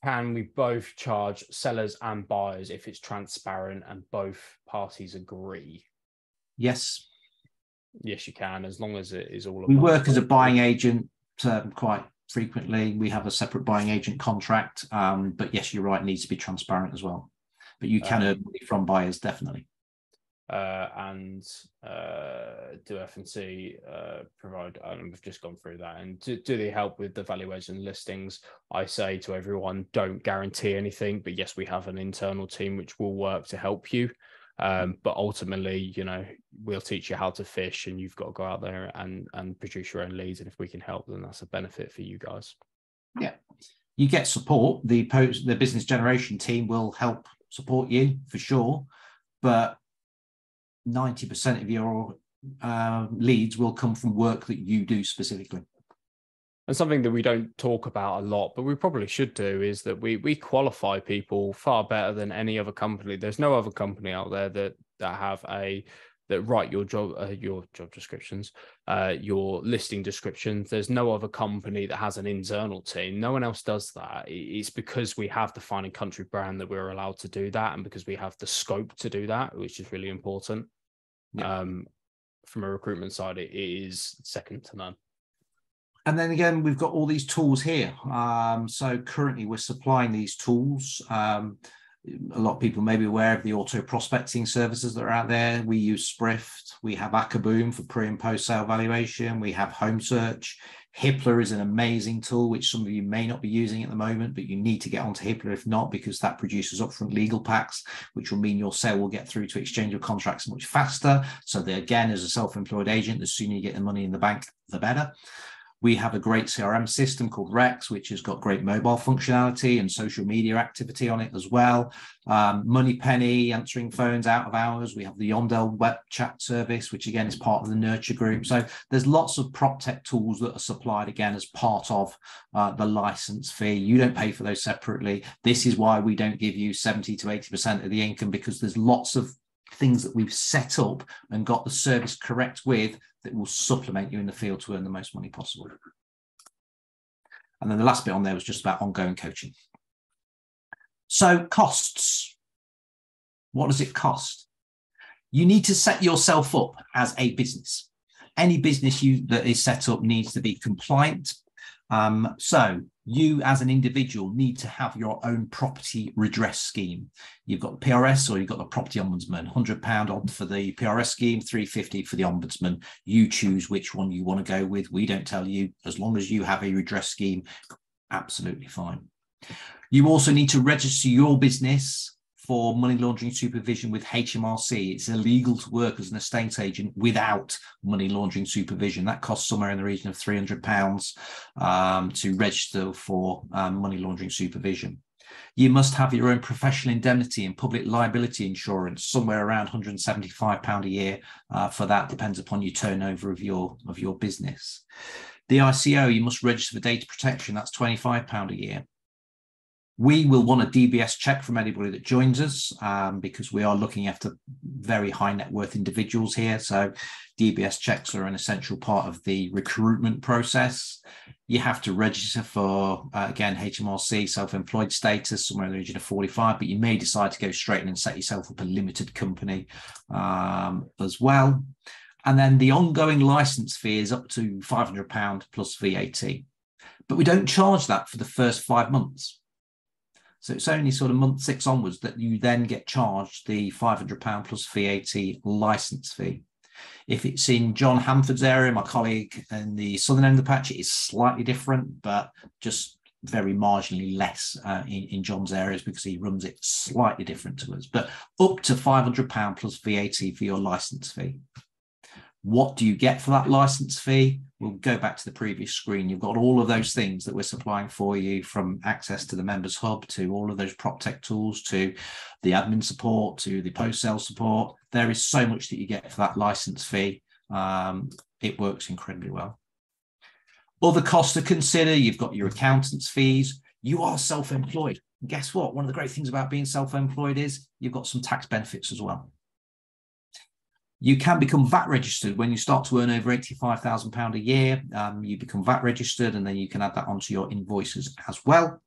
Can we both charge sellers and buyers if it's transparent and both parties agree? Yes. Yes, you can, as long as it is all. We work as a buying agent quite frequently. We have a separate buying agent contract, but yes, you're right, it needs to be transparent as well. But you can earn money from buyers, definitely. And do F&C provide, and we've just gone through that, and do they help with the valuation listings? I say to everyone, don't guarantee anything, but yes, we have an internal team which will work to help you. But ultimately, you know, we'll teach you how to fish, and you've got to go out there and produce your own leads. And if we can help, then that's a benefit for you guys. Yeah, you get support. The business generation team will help support you for sure, but 90% of your leads will come from work that you do specifically. And something that we don't talk about a lot, but we probably should do, is that we qualify people far better than any other company. There's no other company out there that write your job descriptions, your listing descriptions. There's no other company that has an internal team. No one else does that. It's because we have the Fine & Country brand that we're allowed to do that, and because we have the scope to do that, which is really important. Yeah. From a recruitment side, it is second to none. And then again, we've got all these tools here. So currently we're supplying these tools. A lot of people may be aware of the auto prospecting services that are out there. We use Sprift. We have Akaboom for pre and post sale valuation. We have Home Search. Hippler is an amazing tool, which some of you may not be using at the moment, but you need to get onto Hippler if not, because that produces upfront legal packs, which will mean your sale will get through to exchange of contracts much faster. So again, as a self-employed agent, the sooner you get the money in the bank, the better. We have a great CRM system called Rex, which has got great mobile functionality and social media activity on it as well. Moneypenny, answering phones out of hours. We have the Yondell web chat service, which again is part of the Nurture Group. So there's lots of prop tech tools that are supplied again as part of the license fee. You don't pay for those separately. This is why we don't give you 70 to 80% of the income, because there's lots of things that we've set up and got the service correct with that will supplement you in the field to earn the most money possible. And then the last bit on there was just about ongoing coaching. So costs. What does it cost? You need to set yourself up as a business. Any business that is set up needs to be compliant. So you as an individual need to have your own property redress scheme. You've got the PRS or you've got the property ombudsman, £100 on for the PRS scheme, £350 for the ombudsman. You choose which one you want to go with. We don't tell you. As long as you have a redress scheme, absolutely fine. You also need to register your business for money laundering supervision with HMRC. It's illegal to work as an estate agent without money laundering supervision. That costs somewhere in the region of £300 to register for money laundering supervision. You must have your own professional indemnity and public liability insurance, somewhere around £175 a year for that, depends upon your turnover of your business. The ICO, you must register for data protection, that's £25 a year. We will want a DBS check from anybody that joins us because we are looking after very high net worth individuals here. So DBS checks are an essential part of the recruitment process. You have to register for, again, HMRC self-employed status, somewhere in the region of 45, but you may decide to go straight in and set yourself up a limited company as well. And then the ongoing license fee is up to £500 plus VAT. But we don't charge that for the first 5 months. So it's only sort of month 6 onwards that you then get charged the £500 plus VAT license fee. If it's in John Hanford's area, my colleague in the southern end of the patch, it is slightly different, but just very marginally less in John's areas because he runs it slightly different to us. But up to £500 plus VAT for your license fee. What do you get for that license fee? We'll go back to the previous screen. You've got all of those things that we're supplying for you, from access to the members hub, to all of those prop tech tools, to the admin support, to the post-sale support. There is so much that you get for that license fee. It works incredibly well. Other costs to consider: you've got your accountant's fees. You are self-employed. Guess what? One of the great things about being self-employed is you've got some tax benefits as well. You can become VAT registered when you start to earn over £85,000 a year. You become VAT registered, and then you can add that onto your invoices as well.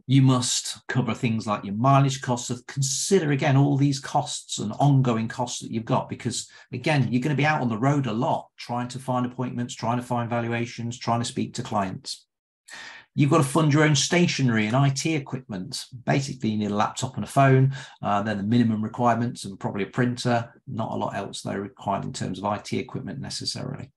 You must cover things like your mileage costs. So consider, again, all these costs and ongoing costs that you've got, because, again, you're going to be out on the road a lot, trying to find appointments, trying to find valuations, trying to speak to clients. You've got to fund your own stationery and IT equipment. Basically, you need a laptop and a phone. Then the minimum requirements, and probably a printer. Not a lot else though required in terms of IT equipment necessarily.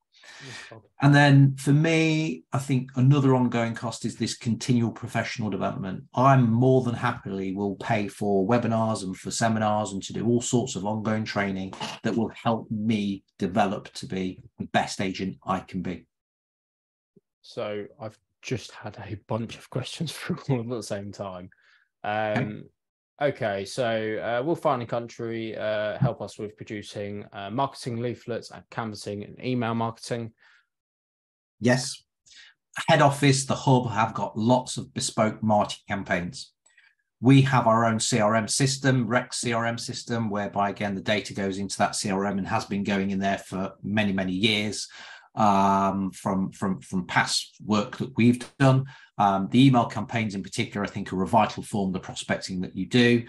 And then for me, I think another ongoing cost is this continual professional development. I'm more than happily will pay for webinars and for seminars and to do all sorts of ongoing training that will help me develop to be the best agent I can be. So I've just had a bunch of questions through all at the same time. Okay, so will Finding Country help us with producing marketing leaflets and canvassing and email marketing? Yes. Head office, the hub, have got lots of bespoke marketing campaigns. We have our own CRM system, Rex CRM system, whereby, again, the data goes into that CRM and has been going in there for many, many years. From past work that we've done. The email campaigns in particular, I think, are a vital form of the prospecting that you do.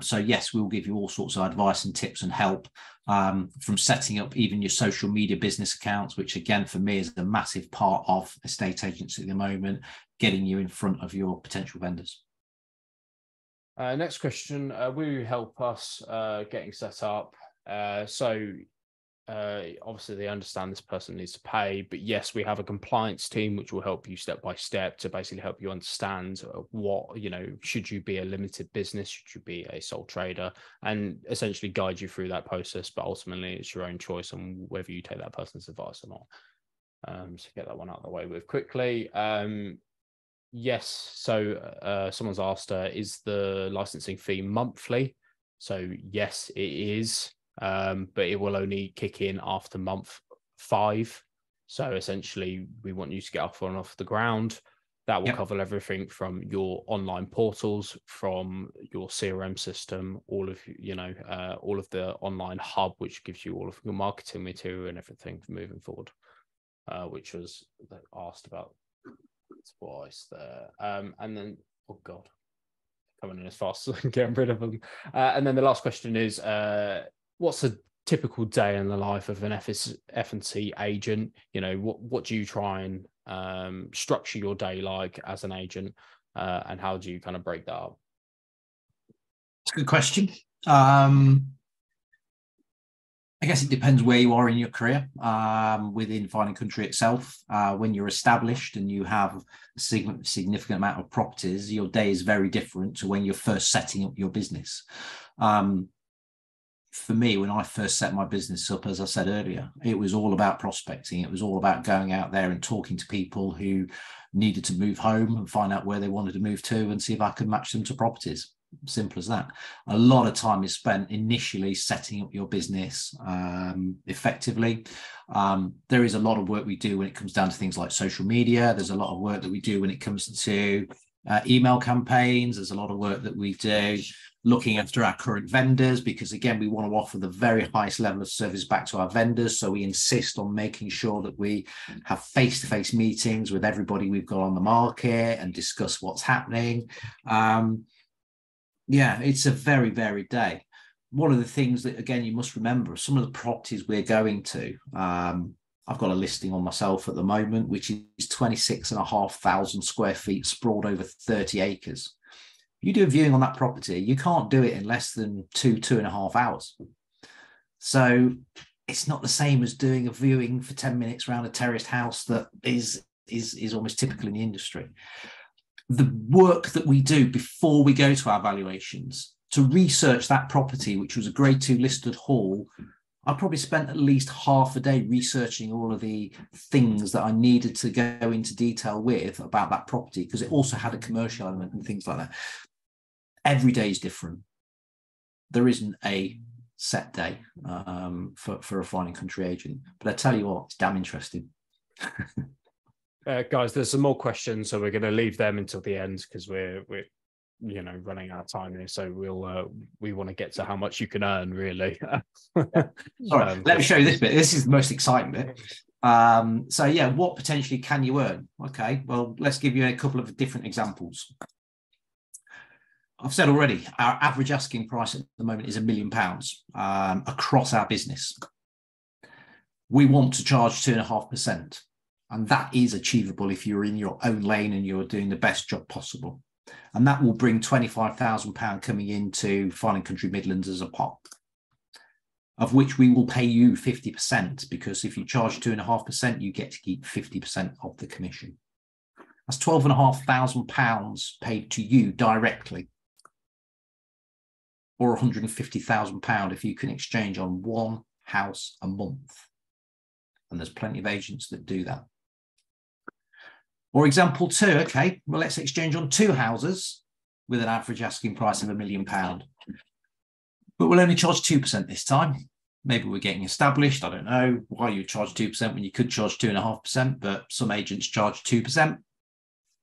So yes, we'll give you all sorts of advice and tips and help, from setting up even your social media business accounts, which again, for me, is a massive part of estate agency at the moment, getting you in front of your potential vendors. Next question, will you help us getting set up? Obviously they understand this person needs to pay, but yes, we have a compliance team which will help you step by step to basically help you understand what, should you be a limited business, should you be a sole trader, and essentially guide you through that process. But ultimately it's your own choice on whether you take that person's advice or not. So get that one out of the way with quickly. Yes, so someone's asked, is the licensing fee monthly? So yes, it is. But it will only kick in after month 5. So essentially, we want you to get off the ground. That will cover everything from your online portals, from your CRM system, all of the online hub, which gives you all of your marketing material and everything moving forward, which was asked about twice there. And then, oh God, coming in as fast as I can get rid of them. And then the last question is, what's a typical day in the life of an F&C agent? What do you try and structure your day like as an agent, and how do you kind of break that up? It's a good question. I guess it depends where you are in your career within Finding Country itself. When you're established and you have a significant amount of properties, your day is very different to when you're first setting up your business. For me, when I first set my business up, as I said earlier, it was all about prospecting. It was all about going out there and talking to people who needed to move home and find out where they wanted to move to and see if I could match them to properties. Simple as that. A lot of time is spent initially setting up your business effectively. There is a lot of work we do when it comes down to things like social media. There's a lot of work that we do when it comes to email campaigns. There's a lot of work that we do looking after our current vendors, because again, we want to offer the very highest level of service back to our vendors. So we insist on making sure that we have face-to-face meetings with everybody we've got on the market and discuss what's happening. Yeah, it's a very varied day. One of the things that, again, you must remember, some of the properties we're going to, I've got a listing on myself at the moment, which is 26,500 square feet sprawled over 30 acres. You do a viewing on that property, you can't do it in less than 2.5 hours. So it's not the same as doing a viewing for 10 minutes around a terraced house that is almost typical in the industry. The work that we do before we go to our valuations to research that property, which was a grade 2 listed hall, I probably spent at least half a day researching all of the things that I needed to go into detail with about that property, because it also had a commercial element and things like that. Every day is different. There isn't a set day for a fine and country agent, but I tell you what, it's damn interesting. Guys, there's some more questions, so we're going to leave them until the end because we're running out of time here. So we want to get to how much you can earn, really. Sorry, let me show you this bit. This is the most exciting bit. So yeah, what potentially can you earn? Okay, well, let's give you a couple of different examples. I've said already, our average asking price at the moment is £1 million across our business. We want to charge 2.5%, and that is achievable if you're in your own lane and you're doing the best job possible. And that will bring £25,000 coming into Fine and Country Midlands as a pot, of which we will pay you 50%, because if you charge 2.5%, you get to keep 50% of the commission. That's £12,500 paid to you directly, or £150,000 if you can exchange on one house a month. And there's plenty of agents that do that. Or example 2, okay, well, let's exchange on 2 houses with an average asking price of £1 million. But we'll only charge 2% this time. Maybe we're getting established. I don't know why you charge 2% when you could charge 2.5%, but some agents charge 2%.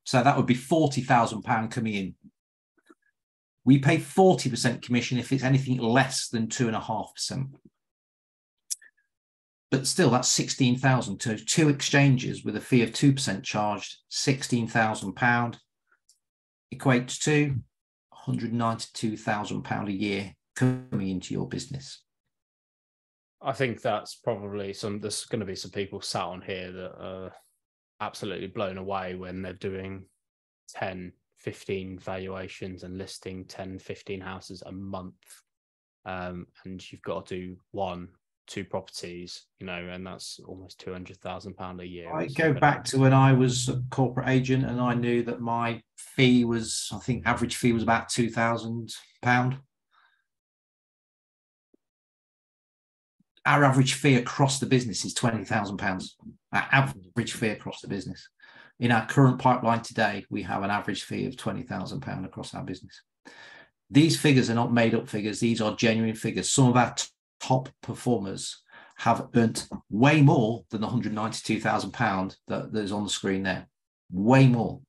So that would be £40,000 coming in. We pay 40% commission if it's anything less than 2.5%. But still, that's 16,000. So 2 exchanges with a fee of 2% charged, £16,000 equates to £192,000 a year coming into your business. I think that's probably there's going to be some people sat on here that are absolutely blown away when they're doing 10, 15 valuations and listing 10, 15 houses a month. And you've got to do 1, 2 properties, and that's almost £200,000 a year. I go back to when I was a corporate agent and I knew that my fee was, I think average fee was about £2,000. Our average fee across the business is £20,000. Our average fee across the business. In our current pipeline today, we have an average fee of £20,000 across our business. These figures are not made up figures. These are genuine figures. Some of our top performers have earned way more than the £192,000 that is on the screen there. Way more.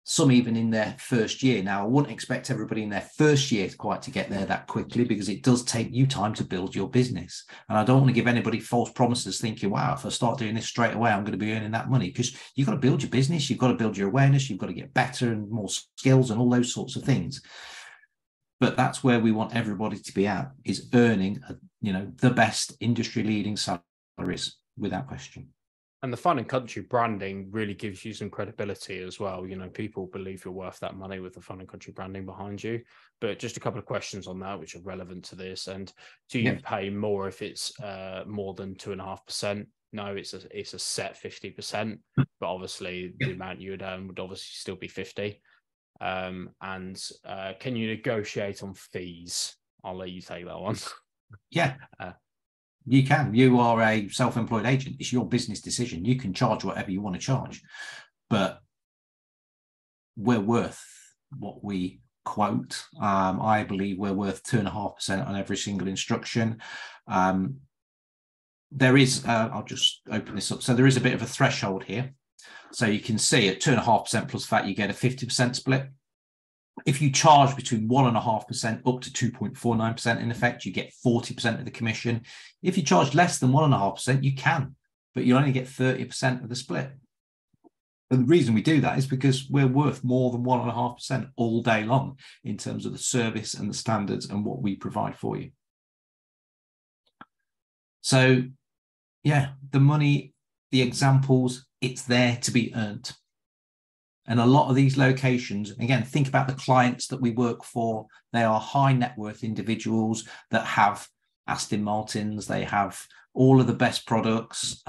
Some even in their first year. Now, I wouldn't expect everybody in their first year quite to get there that quickly, because it does take you time to build your business. And I don't want to give anybody false promises thinking, wow, if I start doing this straight away, I'm going to be earning that money, because you've got to build your business. You've got to build your awareness. You've got to get better and more skills and all those sorts of things. But that's where we want everybody to be at, is earning, the best industry leading salaries without question. And the Fine and Country branding really gives you some credibility as well. People believe you're worth that money with the Fine and Country branding behind you. But just a couple of questions on that, which are relevant to this. And do you pay more if it's more than 2.5%? No, it's a set 50%, but obviously the amount you would earn would obviously still be 50. And can you negotiate on fees? I'll let you take that one. Yeah. You can. You are a self-employed agent. It's your business decision. You can charge whatever you want to charge, but we're worth what we quote. I believe we're worth 2.5% on every single instruction. There is, I'll just open this up. So there is a bit of a threshold here. So you can see at 2.5% plus VAT, you get a 50% split. If you charge between 1.5% up to 2.49%, in effect, you get 40% of the commission. If you charge less than 1.5%, you can, but you only get 30% of the split. And the reason we do that is because we're worth more than 1.5% all day long in terms of the service and the standards and what we provide for you. So, yeah, the money, the examples, it's there to be earned. And a lot of these locations, again, think about the clients that we work for. They are high net worth individuals that have Aston Martins, they have all of the best products,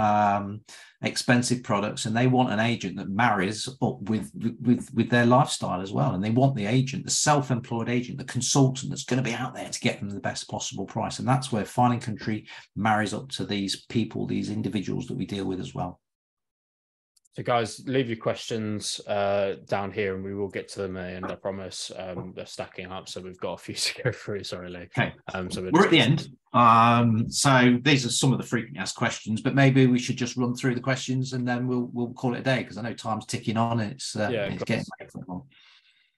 expensive products, and they want an agent that marries up with their lifestyle as well. And they want the agent, the self-employed agent, the consultant that's going to be out there to get them the best possible price. And that's where Fine and Country marries up to these people, these individuals that we deal with as well. So guys, leave your questions down here and we will get to them, and I promise they're stacking up, so we've got a few to go through. Sorry, Lee. Okay, so we're at the end. So these are some of the frequently asked questions, but maybe we should just run through the questions and then we'll call it a day, because I know time's ticking on and it's getting late for long.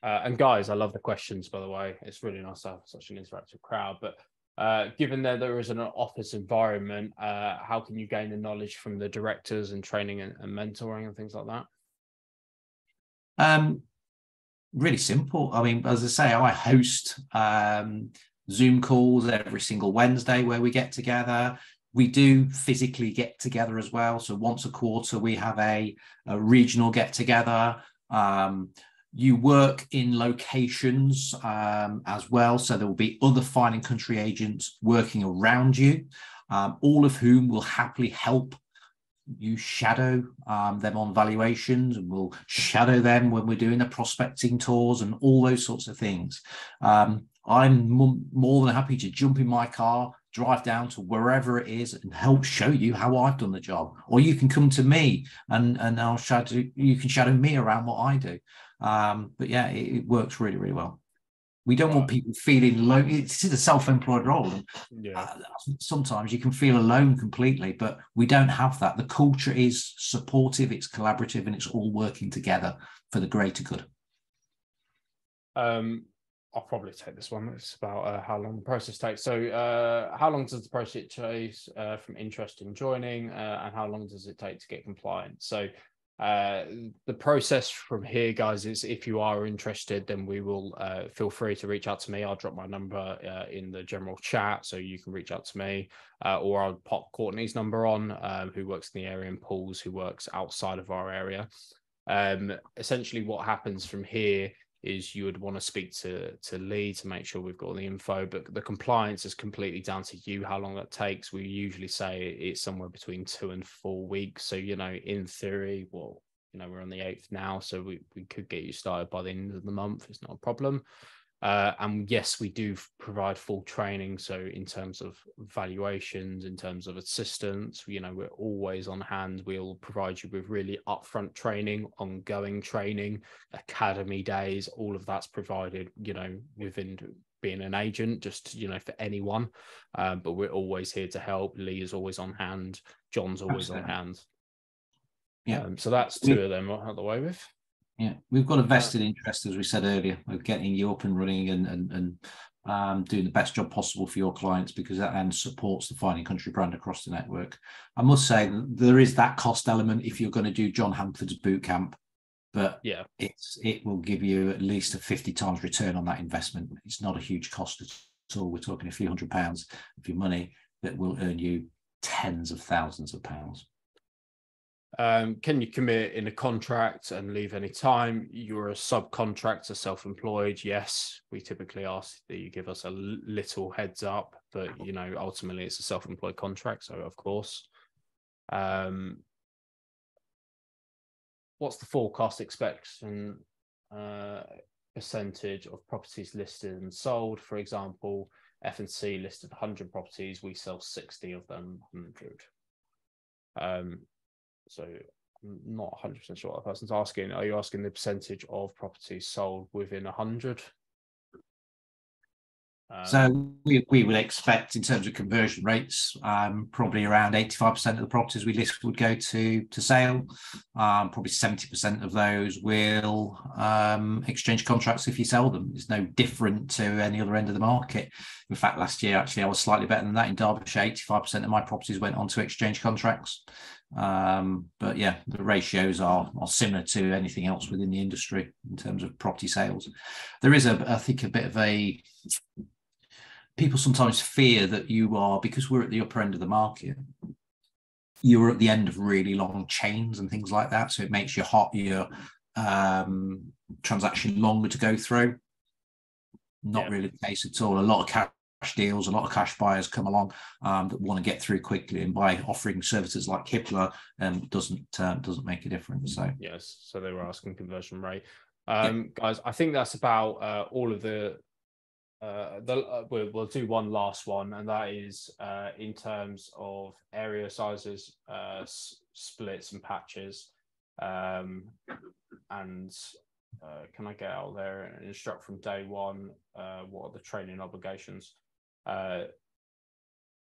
And guys, I love the questions, by the way. It's really nice to have such an interactive crowd. But given that there is an office environment, how can you gain the knowledge from the directors and training and mentoring and things like that? Really simple. I mean, as I say, I host Zoom calls every single Wednesday where we get together. We do physically get together as well. So once a quarter, we have a regional get together. You work in locations as well. So there will be other Fine and Country agents working around you, all of whom will happily help you shadow them on valuations, and we'll shadow them when we're doing the prospecting tours and all those sorts of things. I'm more than happy to jump in my car, drive down to wherever it is and help show you how I've done the job. Or you can come to me and I'll you can shadow me around what I do. But yeah, it works really, really well. We don't want people feeling alone. It's a self-employed role. Sometimes you can feel alone completely, but we don't have that. The culture is supportive, it's collaborative, and it's all working together for the greater good. I'll probably take this one. It's about how long the process takes. So how long does the process take from interest in joining, and how long does it take to get compliant? So the process from here, guys, is if you are interested, then we will feel free to reach out to me. I'll drop my number in the general chat, so you can reach out to me, or I'll pop Courtney's number on, who works in the area, and Paul's, who works outside of our area. Essentially what happens from here is you would want to speak to Lee to make sure we've got all the info, but the compliance is completely down to you, how long that takes. We usually say it's somewhere between 2 and 4 weeks. So, in theory, well, we're on the 8th now, so we could get you started by the end of the month. It's not a problem. And yes, we do provide full training. So in terms of valuations, in terms of assistance, we're always on hand. We'll provide you with really upfront training, ongoing training, academy days. All of that's provided, within being an agent, just, for anyone. But we're always here to help. Lee is always on hand. John's always on hand. Yeah. So that's 2 of them out of the way with. Yeah, we've got a vested interest, as we said earlier, of getting you up and running and doing the best job possible for your clients, because that then supports the Fine and Country brand across the network. I must say there is that cost element if you're going to do John Hanford's boot camp, but yeah, it will give you at least a 50 times return on that investment. It's not a huge cost at all. We're talking a few £100s of your money that will earn you tens of thousands of pounds. Can you commit in a contract and leave any time? You're a subcontractor, self-employed. Yes, we typically ask that you give us a little heads up, but ultimately it's a self-employed contract, so of course. What's the forecast expectation percentage of properties listed and sold? For example, F&C listed 100 properties, we sell 60 of them, 100. So I'm not 100% sure what that person's asking. Are you asking the percentage of properties sold within 100? So we would expect, in terms of conversion rates, probably around 85% of the properties we list would go to sale. Probably 70% of those will exchange contracts if you sell them. It's no different to any other end of the market. In fact, last year, actually, I was slightly better than that. In Derbyshire, 85% of my properties went on to exchange contracts. But yeah, the ratios are similar to anything else within the industry in terms of property sales. There is, I think, a bit of a... People sometimes fear that you are, because we're at the upper end of the market, you're at the end of really long chains and things like that. So it makes your transaction longer to go through. Not really the case at all. A lot of deals. A lot of cash buyers come along that want to get through quickly, and by offering services like Hippler doesn't make a difference. So yes, so they were asking conversion rate. Guys, I think that's about all of we'll do one last one, and that is in terms of area sizes, splits and patches, and can I get out there and instruct from day one what are the training obligations?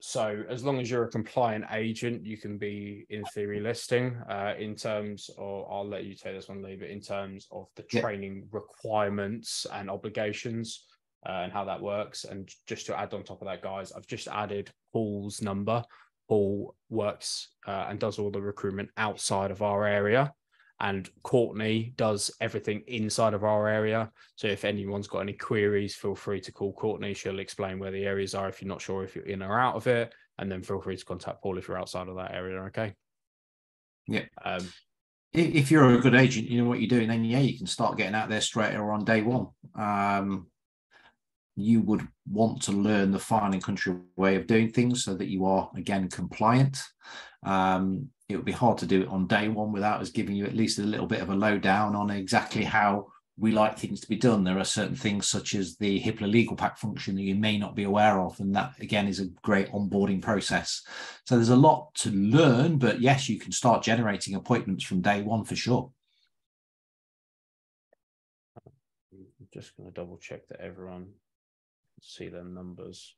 So as long as you're a compliant agent, you can be in theory listing. In terms of, I'll let you take this one, Lee, but in terms of the training requirements and obligations and how that works. And just to add on top of that, guys, I've just added Paul's number. Paul works and does all the recruitment outside of our area, and Courtney does everything inside of our area. So if anyone's got any queries, feel free to call Courtney. She'll explain where the areas are if you're not sure if you're in or out of it, and then feel free to contact Paul if you're outside of that area. Okay. Yeah. If you're a good agent, you know what you're doing, then yeah, you can start getting out there straight or on day one. You would want to learn the fine and country way of doing things so that you are, again, compliant. It would be hard to do it on day one without us giving you at least a little bit of a lowdown on exactly how we like things to be done. There are certain things such as the Hippler legal pack function that you may not be aware of, and that again is a great onboarding process. So there's a lot to learn, but yes, you can start generating appointments from day one for sure. I'm just going to double check that everyone can see their numbers.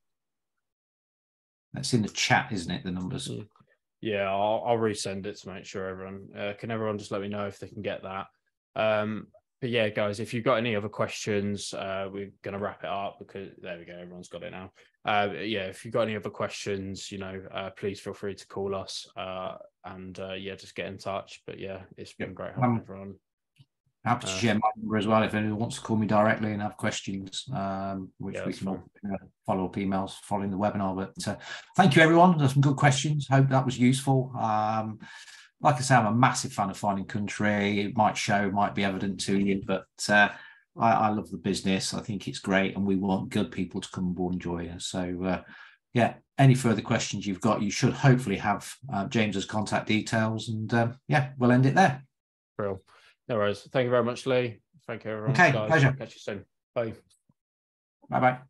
That's in the chat, isn't it? The numbers. Yeah, I'll resend it to make sure everyone can everyone just let me know if they can get that. But yeah, guys, if you've got any other questions, we're going to wrap it up because there we go, everyone's got it now. Yeah, if you've got any other questions, please feel free to call us and yeah, just get in touch. But yeah, it's been great having everyone. Happy to share my number as well if anyone wants to call me directly and have questions, which we can follow up emails following the webinar. But thank you, everyone. There's some good questions. Hope that was useful. Like I say, I'm a massive fan of Fine and Country. It might be evident to you, but I love the business. I think it's great, and we want good people to come on board and join us. So, yeah, any further questions you've got, you should hopefully have James's contact details, and yeah, we'll end it there. Brilliant. No worries. Thank you very much, Lee. Thank you, everyone. Okay, guys. pleasure. Catch you soon. Bye. Bye-bye.